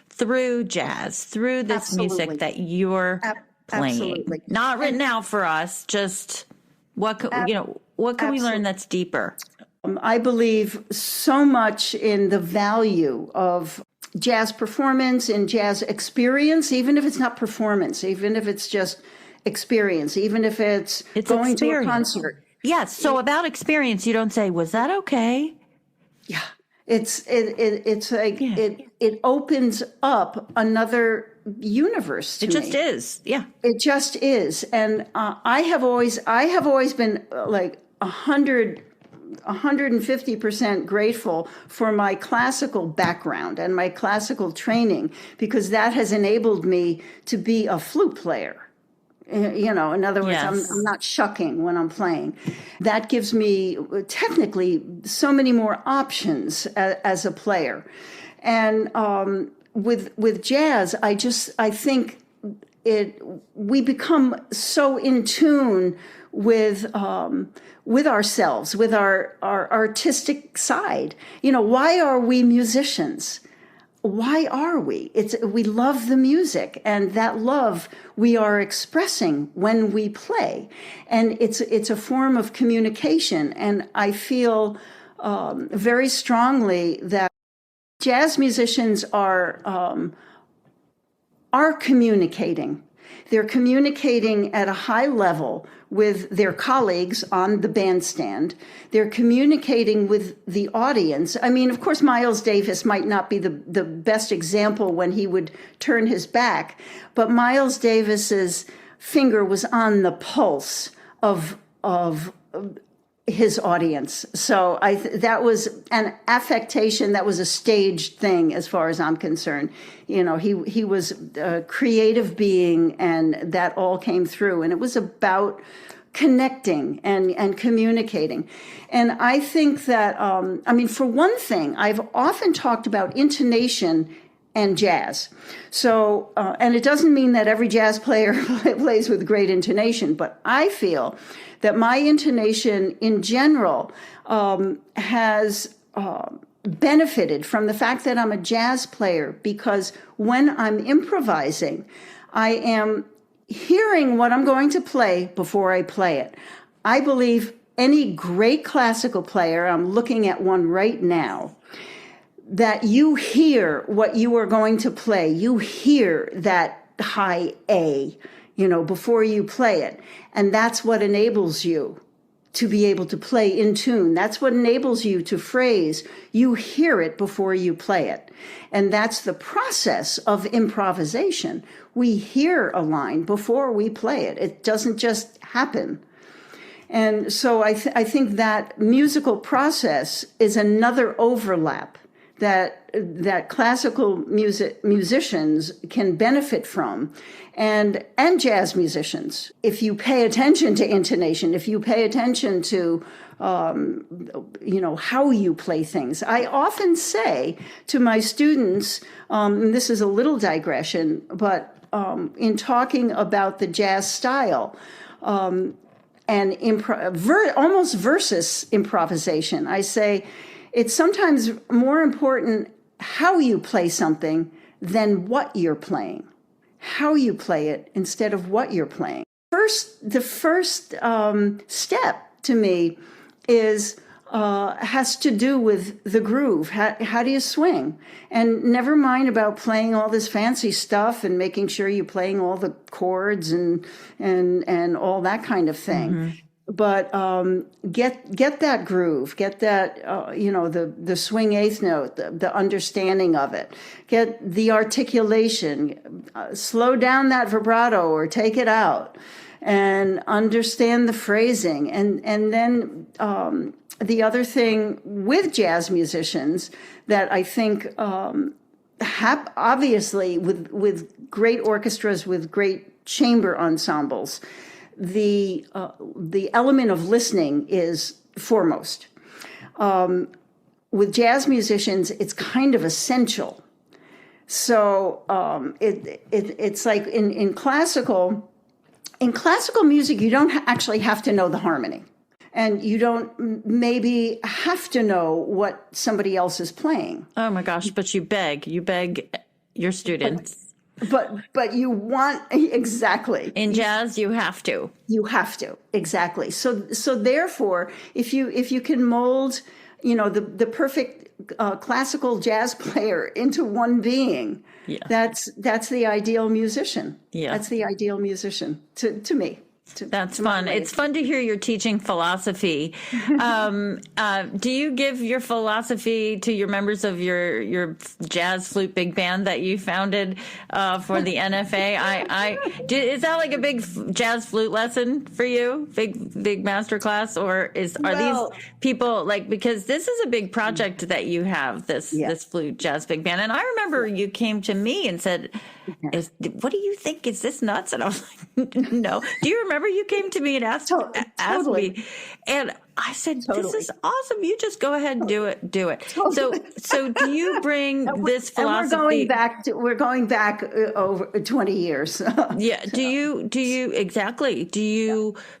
through jazz, through this music that you're playing? Absolutely. Not written out for us, just what can we learn that's deeper? I believe so much in the value of jazz performance and jazz experience, even if it's not performance, even if it's just experience, even if it's going to a concert. Yes. So about experience, you don't say, was that okay? Yeah. It's like it opens up another universe to It just me. is. Yeah. It just is. And I have always been like 150% grateful for my classical background and my classical training, because that has enabled me to be a flute player. In other words, Yes. I'm not shucking when I'm playing. That gives me technically so many more options as a player. And with jazz, I think we become so in tune with ourselves, with our artistic side. Why are we musicians? Why are we? We love the music, and that love we are expressing when we play, and it's a form of communication. And I feel very strongly that jazz musicians are communicating. They're communicating at a high level with their colleagues on the bandstand. They're communicating with the audience. I mean, of course, Miles Davis might not be the best example when he would turn his back, but Miles Davis's finger was on the pulse of his audience. So that was an affectation, that was a staged thing as far as I'm concerned. He was a creative being, and that all came through. And it was about connecting and communicating. And I think that, for one thing, I've often talked about intonation and jazz. So, and it doesn't mean that every jazz player plays with great intonation, but I feel that my intonation in general has benefited from the fact that I'm a jazz player, because when I'm improvising, I am hearing what I'm going to play before I play it. I believe any great classical player, I'm looking at one right now, that you hear what you are going to play. You hear that high A, before you play it. And that's what enables you to be able to play in tune. That's what enables you to phrase. You hear it before you play it. And that's the process of improvisation. We hear a line before we play it. It doesn't just happen. And so I think that musical process is another overlap that classical musicians can benefit from, and jazz musicians. If you pay attention to intonation, if you pay attention to how you play things. I often say to my students, and this is a little digression, but in talking about the jazz style, and almost versus improvisation, I say, it's sometimes more important how you play something than what you're playing. How you play it instead of what you're playing. The first step to me has to do with the groove. How do you swing? And never mind about playing all this fancy stuff and making sure you're playing all the chords and all that kind of thing. Mm-hmm. But get that groove, get that the swing eighth note, the understanding of it, get the articulation, slow down that vibrato or take it out, and understand the phrasing. And then the other thing with jazz musicians that I think obviously with great orchestras, with great chamber ensembles, the element of listening is foremost. With jazz musicians, it's kind of essential. So it's like in classical music, you don't actually have to know the harmony, and you don't maybe have to know what somebody else is playing. Oh my gosh! But you beg your students. But you want, exactly. In jazz, you have to. You have to, exactly. So therefore, if you can mold, the perfect classical jazz player into one being, yeah. That's the ideal musician. Yeah. That's the ideal musician to me. That's fun. It's fun to hear you're teaching philosophy. Do you give your philosophy to your members of your jazz flute big band that you founded for the NFA? Is that like a big jazz flute lesson for you? Big master class, or are these people like, because this is a big project that you have, this flute jazz big band, and I remember you came to me and said, "What do you think? Is this nuts?" And I was like, "No." Do you remember you came to me and asked me? And I said, "This is awesome. You just go ahead and do it. Totally. So do you bring this philosophy? And we're going back over 20 years. Yeah. Do you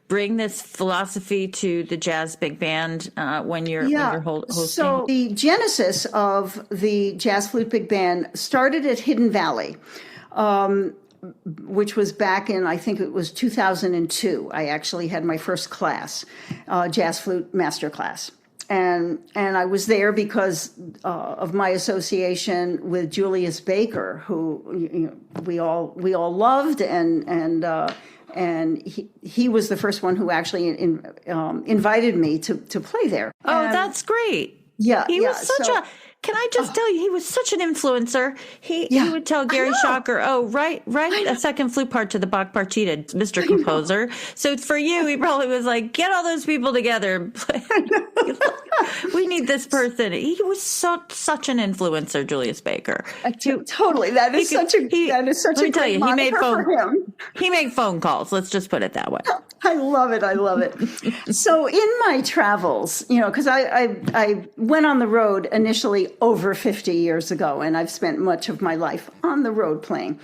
bring this philosophy to the jazz big band when you're hosting? So the genesis of the jazz flute big band started at Hidden Valley. Which was back in, I think it was 2002. I actually had my first class, jazz flute master class. And I was there because of my association with Julius Baker, who we all loved, and he was the first one who actually invited me to play there. Oh, that's great. Yeah, he was such a. Can I just tell you, he was such an influencer. He would tell Gary Shocker, write a second flute part to the Bach Partita, Mr. Composer. So for you, he probably was like, get all those people together. We need this person. He was such an influencer, Julius Baker. Totally. That is such a great moniker for him. He made phone calls. Let's just put it that way. I love it. So in my travels, because I went on the road initially over 50 years ago, and I've spent much of my life on the road playing.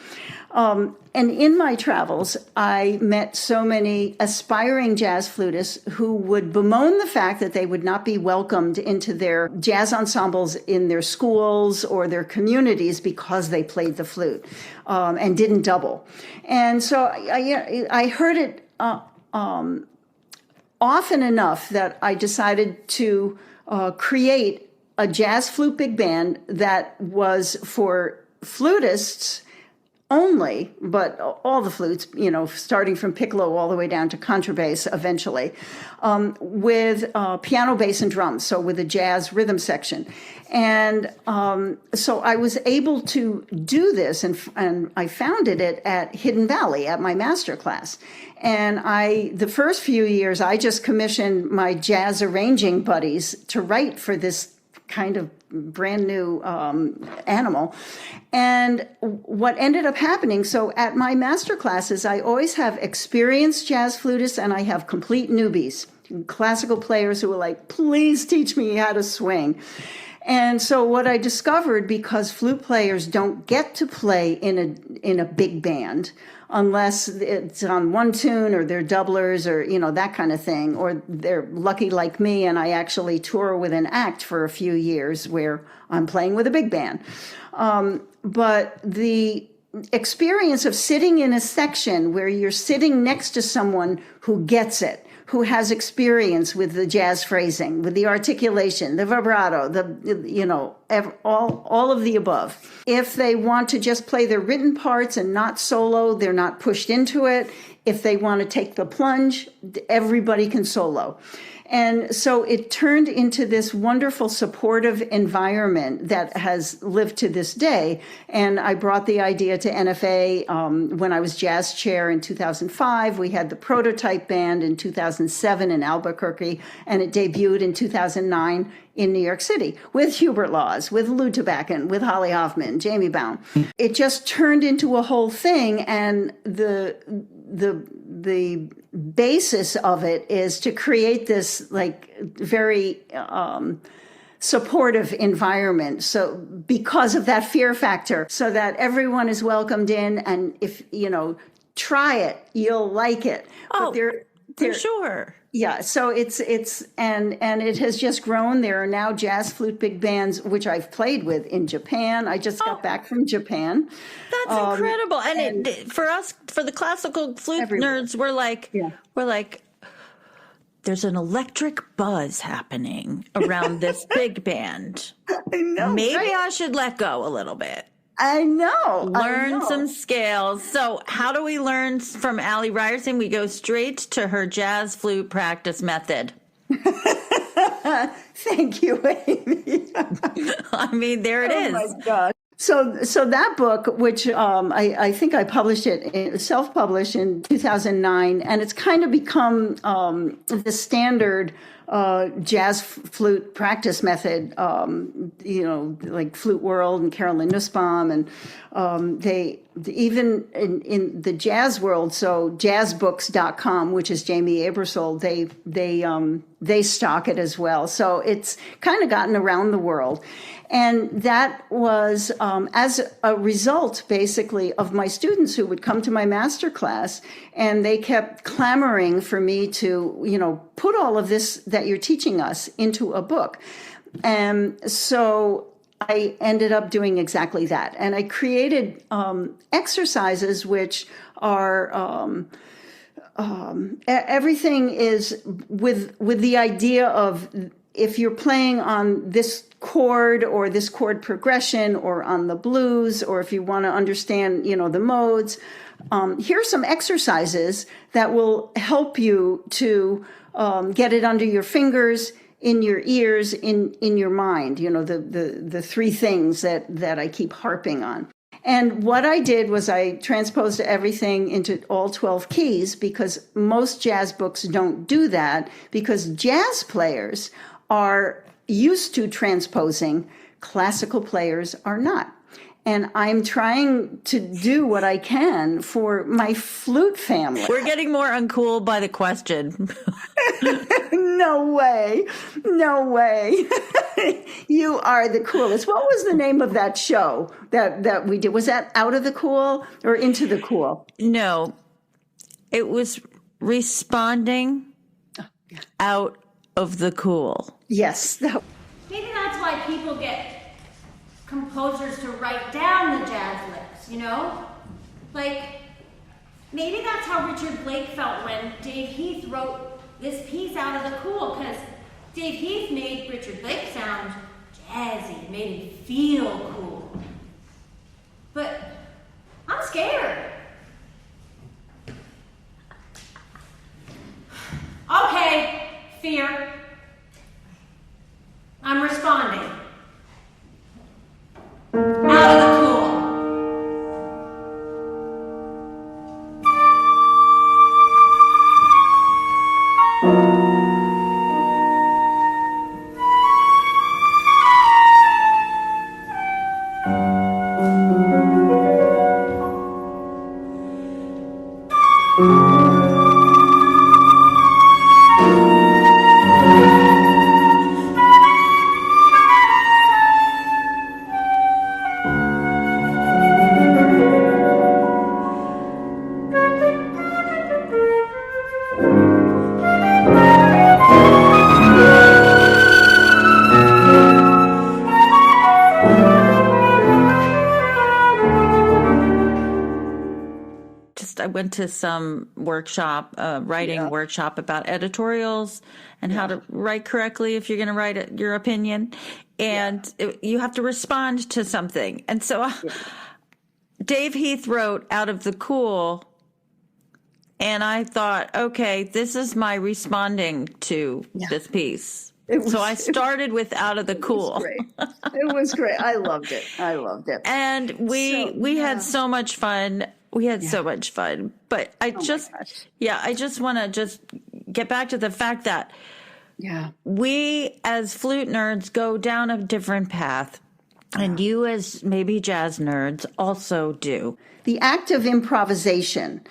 And in my travels, I met so many aspiring jazz flutists who would bemoan the fact that they would not be welcomed into their jazz ensembles in their schools or their communities because they played the flute and didn't double. And so I heard it often enough that I decided to create a jazz flute big band that was for flutists only, but all the flutes, starting from piccolo all the way down to contrabass eventually, with piano, bass, and drums, so with a jazz rhythm section. And so I was able to do this, and I founded it at Hidden Valley at my master class. And the first few years, I just commissioned my jazz arranging buddies to write for this kind of brand new animal. And what ended up happening, so at my master classes, I always have experienced jazz flutists and I have complete newbies, classical players who are like, please teach me how to swing. And so what I discovered, because flute players don't get to play in a big band unless it's on one tune or they're doublers or, that kind of thing, or they're lucky like me and I actually tour with an act for a few years where I'm playing with a big band. But the experience of sitting in a section where you're sitting next to someone who gets it, who has experience with the jazz phrasing, with the articulation, the vibrato, all of the above. If they want to just play their written parts and not solo, they're not pushed into it. If they want to take the plunge, everybody can solo. And so it turned into this wonderful supportive environment that has lived to this day. And I brought the idea to NFA when I was jazz chair in 2005. We had the prototype band in 2007 in Albuquerque, and it debuted in 2009 in New York City with Hubert Laws, with Lou Tabakin, with Holly Hoffman, Jamie Bound. It just turned into a whole thing, and the basis of it is to create this very supportive environment. So because of that fear factor, so that everyone is welcomed in, and if try it, you'll like it. Oh, for sure. Yeah, so it's and it has just grown. There are now jazz flute big bands which I've played with in Japan. I just got back from Japan. That's incredible. And for us, for the classical flute nerds, we're like, there's an electric buzz happening around this big band. I know. Maybe I should let go a little bit. I know. Learn some scales. So how do we learn from Ali Ryerson? We go straight to her jazz flute practice method. Thank you, Amy. I mean, there it is. Oh my God. So that book, which I think I published it, self-published in 2009, and it's kind of become the standard jazz flute practice method, like Flute World and Carolyn Nussbaum, and they even in the jazz world, so jazzbooks.com, which is Jamie Aebersold, they stock it as well. So it's kind of gotten around the world. And that was as a result, basically, of my students who would come to my master class, and they kept clamoring for me to, put all of this that you're teaching us into a book. And so I ended up doing exactly that. And I created exercises which are everything is with the idea of, if you're playing on this chord or this chord progression or on the blues, or if you want to understand, the modes, here are some exercises that will help you to get it under your fingers, in your ears, in your mind, the three things that I keep harping on. And what I did was I transposed everything into all 12 keys, because most jazz books don't do that, because jazz players are used to transposing, classical players are not. And I'm trying to do what I can for my flute family. We're getting more uncool by the question. No way. No way. You are the coolest. What was the name of that show that we did? Was that Out of the Cool or Into the Cool? No, it was Responding Out of the Cool. Yes. Maybe that's why people get composers to write down the jazz licks, Like, maybe that's how Richard Blake felt when Dave Heath wrote this piece Out of the Cool, because Dave Heath made Richard Blake sound jazzy, made him feel cool. But I'm scared. Okay, fear. I'm responding. Out of the cool. I went to some workshop, writing workshop about editorials and how to write correctly if you're going to write your opinion. And you have to respond to something. And so Dave Heath wrote Out of the Cool. And I thought, okay, this is my responding to this piece. So I started with Out of the Cool. It was great. I loved it. And we had so much fun. We had so much fun, but I just want to just get back to the fact that we as flute nerds go down a different path, and you as maybe jazz nerds also do. The act of improvisation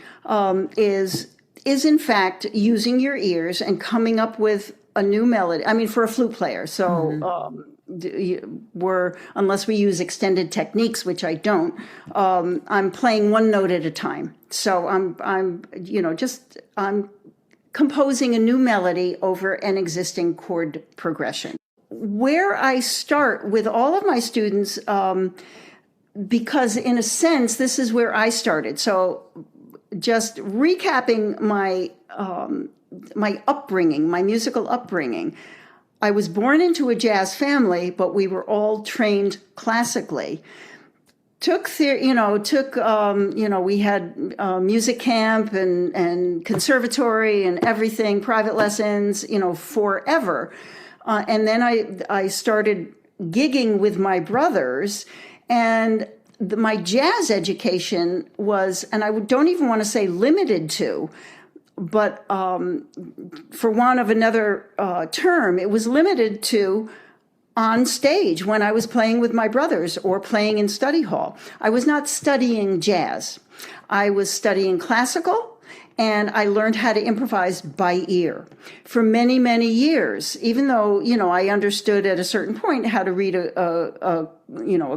is in fact using your ears and coming up with a new melody. I mean, for a flute player, so. Unless we use extended techniques, which I don't, I'm playing one note at a time. So I'm composing a new melody over an existing chord progression. Where I start with all of my students, because in a sense, this is where I started. So just recapping my upbringing, my musical upbringing. I was born into a jazz family, but we were all trained classically. we had music camp and conservatory and everything, private lessons, forever. And then I started gigging with my brothers, and my jazz education was, and I don't even want to say limited to, but for want of another term, it was limited to on stage when I was playing with my brothers or playing in study hall. I was not studying jazz. I was studying classical, and I learned how to improvise by ear for many, many years, even though, I understood at a certain point how to read a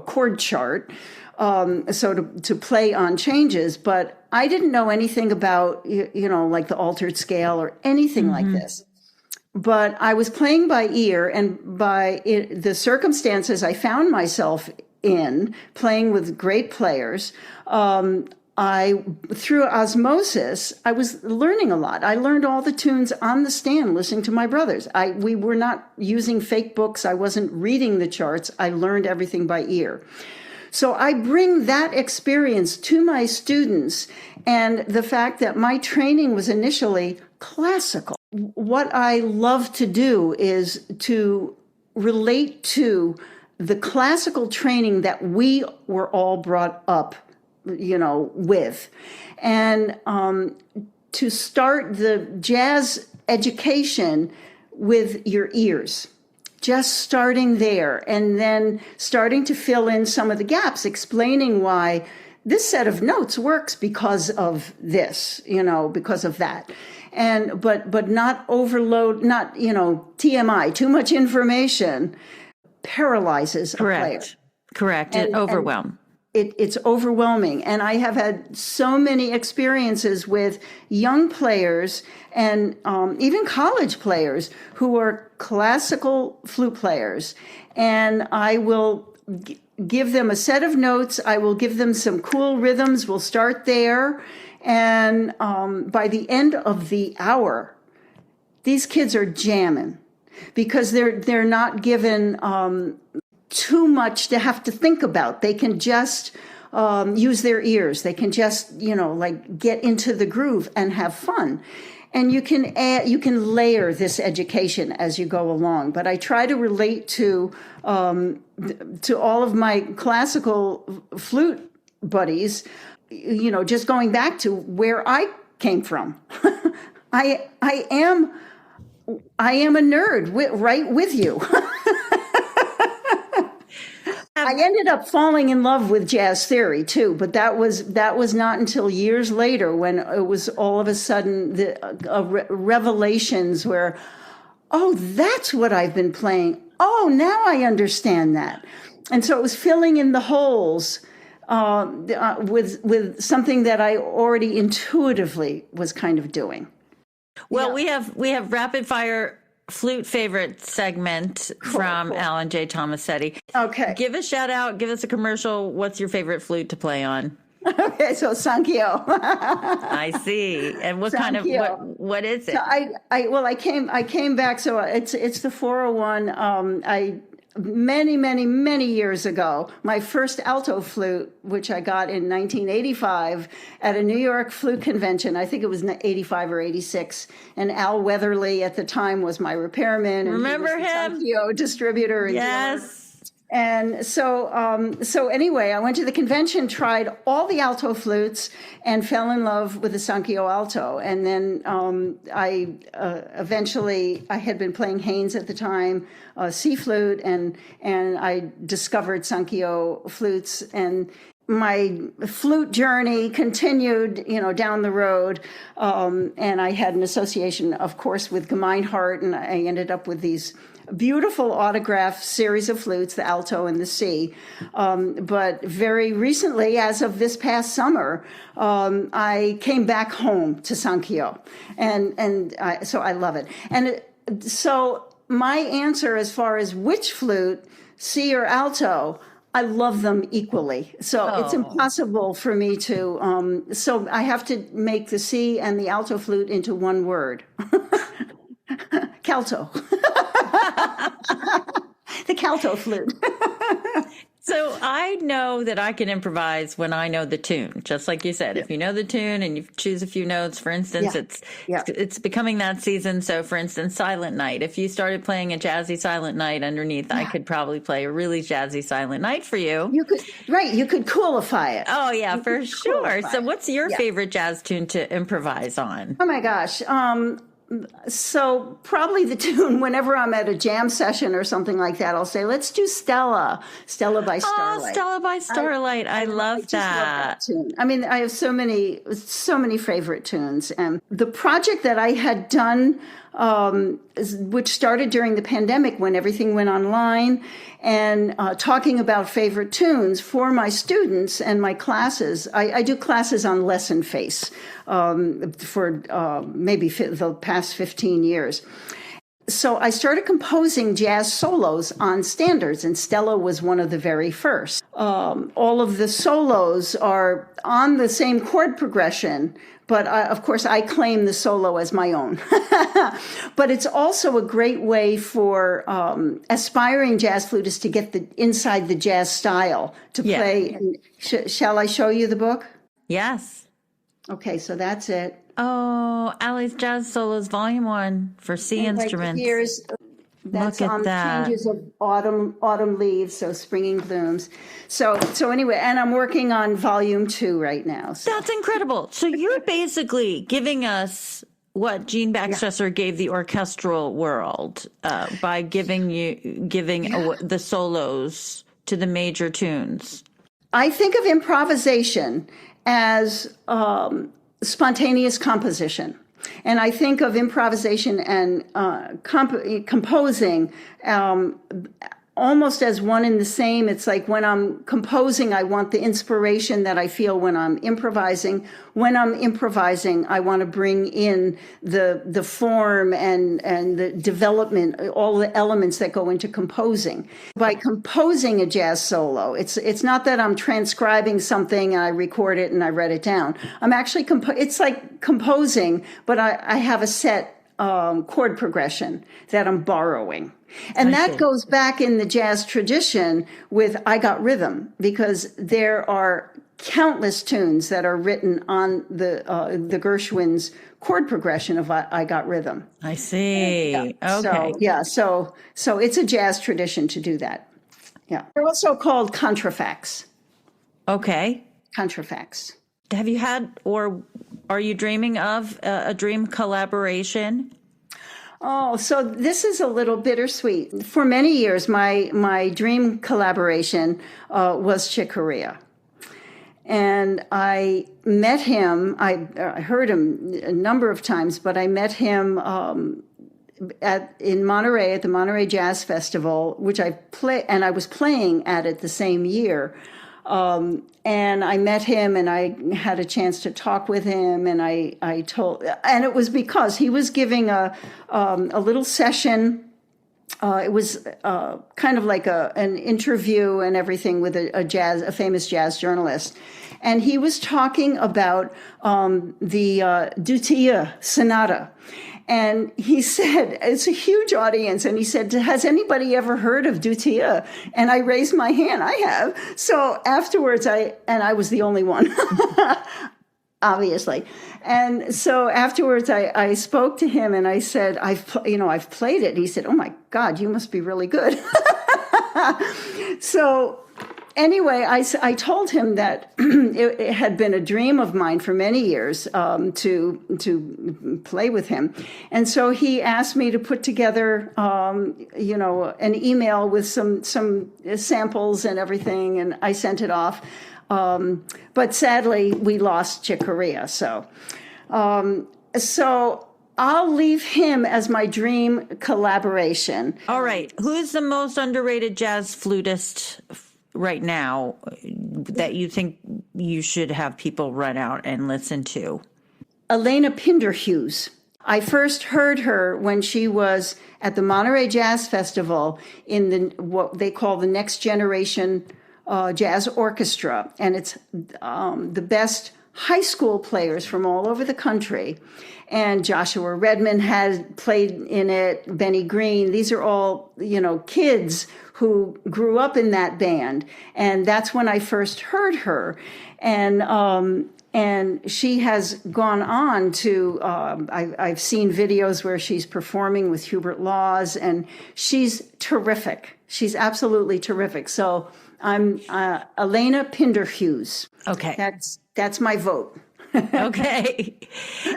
chord chart, so to play on changes, but I didn't know anything about, like the altered scale or anything like this. But I was playing by ear, and by the circumstances I found myself in, playing with great players, through osmosis, I was learning a lot. I learned all the tunes on the stand, listening to my brothers. We were not using fake books. I wasn't reading the charts. I learned everything by ear. So I bring that experience to my students, and the fact that my training was initially classical. What I love to do is to relate to the classical training that we were all brought up, with, and to start the jazz education with your ears. Just starting there, and then starting to fill in some of the gaps, explaining why this set of notes works because of this, because of that. And but not overload, not TMI, too much information paralyzes a player. Correct. And overwhelm. It's overwhelming. And I have had so many experiences with young players and even college players who are classical flute players. And I will give them a set of notes. I will give them some cool rhythms. We'll start there. And by the end of the hour, these kids are jamming because they're not given too much to have to think about. They can just use their ears. They can just, get into the groove and have fun. And you can layer this education as you go along. But I try to relate to all of my classical flute buddies, just going back to where I came from. I am a nerd right with you. I ended up falling in love with jazz theory too, but that was not until years later when it was all of a sudden the revelations where, oh, that's what I've been playing. Oh, now I understand that. And so it was filling in the holes with something that I already intuitively was kind of doing. Well, we have rapid fire flute favorite segment from Alan J. Tomasetti. Okay. Give a shout out, give us a commercial. What's your favorite flute to play on? Okay, so Sankyo. I see. And what kind of what is it? So I came back. So it's the 401. Many years ago, my first alto flute, which I got in 1985 at a New York flute convention. I think it was 85 or 86. And Al Weatherly at the time was my repairman. And remember he was him? The Sankyo distributor. And yes. And so anyway, I went to the convention, tried all the alto flutes, and fell in love with the Sankyo alto. And then eventually I had been playing Haynes at the time, C flute, and I discovered Sankyo flutes. And my flute journey continued, down the road. And I had an association, of course, with Gemeinhardt, and I ended up with these beautiful autograph series of flutes, the alto and the C. But very recently, as of this past summer, I came back home to Sankyo. So I love it. And so my answer as far as which flute, C or alto, I love them equally. So it's impossible for me to, so I have to make the C and the alto flute into one word. Calto. The Calto flute. So I know that I can improvise when I know the tune, just like you said. If you know the tune and you choose a few notes, for instance, it's becoming that season. So, for instance, Silent Night. If you started playing a jazzy Silent Night underneath, I could probably play a really jazzy Silent Night for you. You could coolify it. Oh yeah, for sure. So, what's your Yeah. favorite jazz tune to improvise on? Oh my gosh. So probably the tune, whenever I'm at a jam session or something like that, I'll say, let's do Stella by Starlight. Oh, Stella by Starlight. I love just love that. that tune. I mean, I have so many favorite tunes. And the project that I had done, which started during the pandemic when everything went online, and talking about favorite tunes for my students and my classes. I do classes on Lesson Face for maybe the past 15 years. So I started composing jazz solos on standards, and Stella was one of the very first. All of the solos are on the same chord progression, but of course I claim the solo as my own. But it's also a great way for aspiring jazz flutists to get inside the jazz style to play. And shall I show you the book? Yes. Okay, so that's it. Oh, Ali's Jazz Solos Volume 1 for C instruments. That's Look at on that. changes of autumn leaves, so springing blooms. So anyway, and I'm working on Volume 2 right now. So. That's incredible. So you're basically giving us what Gene Baxtresser gave the orchestral world by giving the solos to the major tunes. I think of improvisation as spontaneous composition. And I think of improvisation and composing almost as one and the same. It's like when I'm composing, I want the inspiration that I feel when I'm improvising. When I'm improvising, I want to bring in the form and the development, all the elements that go into composing. By composing a jazz solo, it's not that I'm transcribing something and I record it and I write it down. I'm actually it's like composing, but I have a set chord progression that I'm borrowing. And that goes back in the jazz tradition with I Got Rhythm, because there are countless tunes that are written on the Gershwin's chord progression of I Got Rhythm. I see. Okay. So it's a jazz tradition to do that. Yeah. They're also called contrafacts. Okay. Contrafacts. Have you had, or are you dreaming of a dream collaboration? Oh, so this is a little bittersweet. For many years, my dream collaboration was Chick Corea. And I met him, I heard him a number of times, but I met him in Monterey at the Monterey Jazz Festival, which I was playing at it the same year. And I met him and I had a chance to talk with him, and and it was because he was giving a little session. It was kind of like an interview and everything with a famous jazz journalist. And he was talking about the Dutilleux Sonata. And he said, it's a huge audience. And he said, has anybody ever heard of Dutilleux? And I raised my hand. I have. So afterwards, I was the only one, obviously. And so afterwards, I spoke to him and I said, I've played it. And he said, oh my God, you must be really good. So anyway, I told him that it had been a dream of mine for many years to play with him. And so he asked me to put together, an email with some samples and everything, and I sent it off. But sadly, we lost Chick Corea. So I'll leave him as my dream collaboration. All right. Who's the most underrated jazz flutist right now that you think you should have people run out and listen to? Elena Pinderhughes. I first heard her when she was at the Monterey Jazz Festival in what they call the Next Generation Jazz Orchestra, and it's the best high school players from all over the country. And Joshua Redman had played in it, Benny Green. These are all, kids who grew up in that band. And that's when I first heard her. And she has gone on to, I've seen videos where she's performing with Hubert Laws, and she's terrific. She's absolutely terrific. So I'm Elena Pinderhughes. Okay. That's my vote. Okay.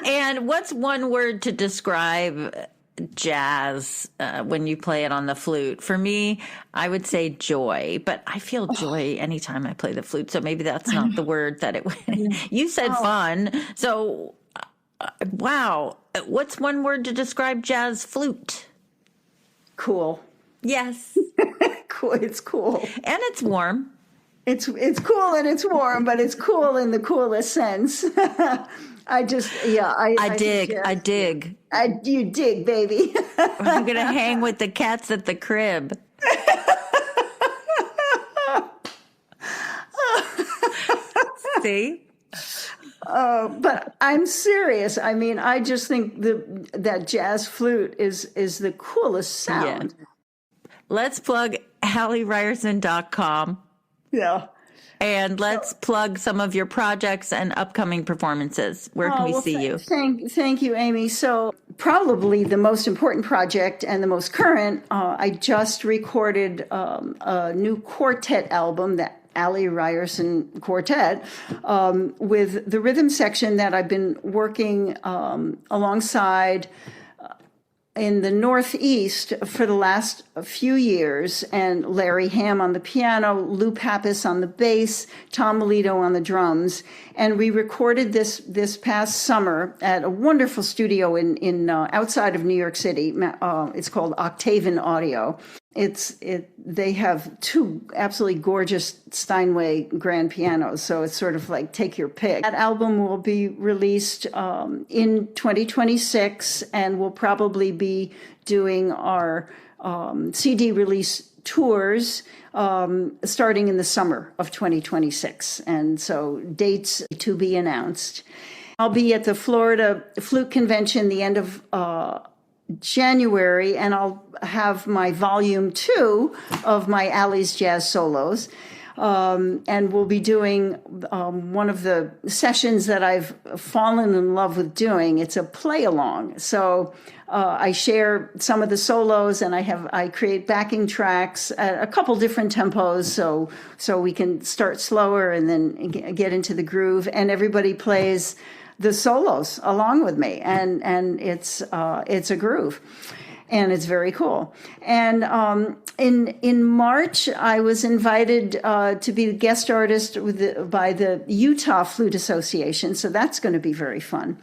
And what's one word to describe jazz when you play it on the flute? For me, I would say joy, but I feel joy anytime I play the flute. So maybe that's not the word that it would. You said fun. So, wow. What's one word to describe jazz flute? Cool. Yes. Cool. It's cool. And it's warm. It's cool and it's warm, but it's cool in the coolest sense. I dig. You dig, baby. I'm going to hang with the cats at the crib. See? But I'm serious. I mean, I just think that jazz flute is the coolest sound. Yeah. Let's plug AliRyerson.com. Yeah. And let's plug some of your projects and upcoming performances. Where can we see you? Thank you, Amy. So probably the most important project and the most current, I just recorded a new quartet album, the Ali Ryerson Quartet, with the rhythm section that I've been working alongside in the Northeast for the last few years, and Larry Ham on the piano, Lou Pappas on the bass, Tom Melito on the drums. And we recorded this past summer at a wonderful studio in outside of New York City. It's called Octavian Audio. They have two absolutely gorgeous Steinway grand pianos, so it's sort of like take your pick. That album will be released in 2026, and we'll probably be doing our CD release tours starting in the summer of 2026, and so dates to be announced. I'll be at the Florida Flute Convention the end of January, and I'll have my volume 2 of my Ali's Jazz Solos. And we'll be doing one of the sessions that I've fallen in love with doing. It's a play along. So I share some of the solos, and I create backing tracks at a couple different tempos, so we can start slower and then get into the groove, and everybody plays the solos along with me, and it's a groove, and it's very cool. And in March, I was invited to be the guest artist by the Utah Flute Association, so that's going to be very fun.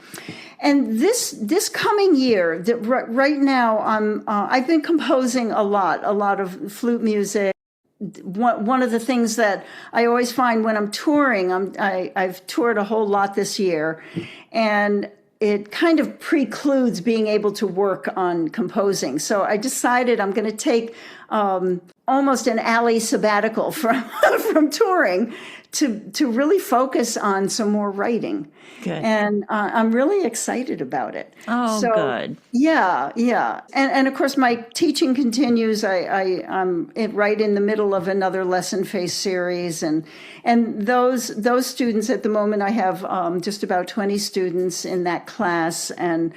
And this coming year, right now, I've been composing a lot of flute music. One of the things that I always find when I'm touring, I've toured a whole lot this year, and it kind of precludes being able to work on composing. So I decided I'm going to take almost an Ali sabbatical from touring to really focus on some more writing. Good. And I'm really excited about it. Oh, so, good. Yeah. And of course, my teaching continues. I'm right in the middle of another lesson-based series. And those students at the moment, I have just about 20 students in that class. And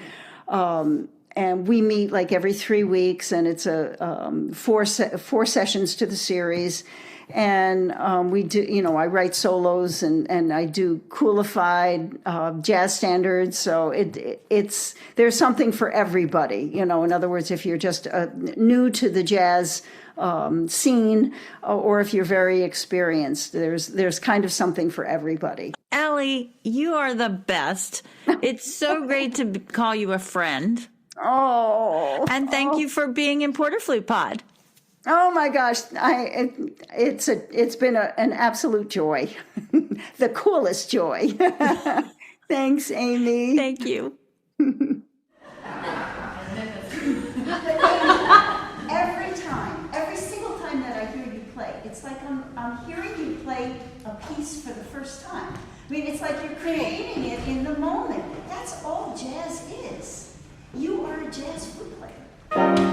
we meet like every 3 weeks, and it's four sessions to the series. And we do, I write solos, and I do coolified jazz standards. So there's something for everybody. In other words, if you're just new to the jazz scene, or if you're very experienced, there's kind of something for everybody. Ali, you are the best. It's so great to call you a friend. Oh, and thank you for being in Porter Flute Pod. Oh my gosh, it's been an absolute joy, the coolest joy. Thanks, Amy. Thank you. Every single time that I hear you play, it's like I'm hearing you play a piece for the first time. I mean, it's like you're creating it in the moment. That's all jazz is. You are a jazz flute player.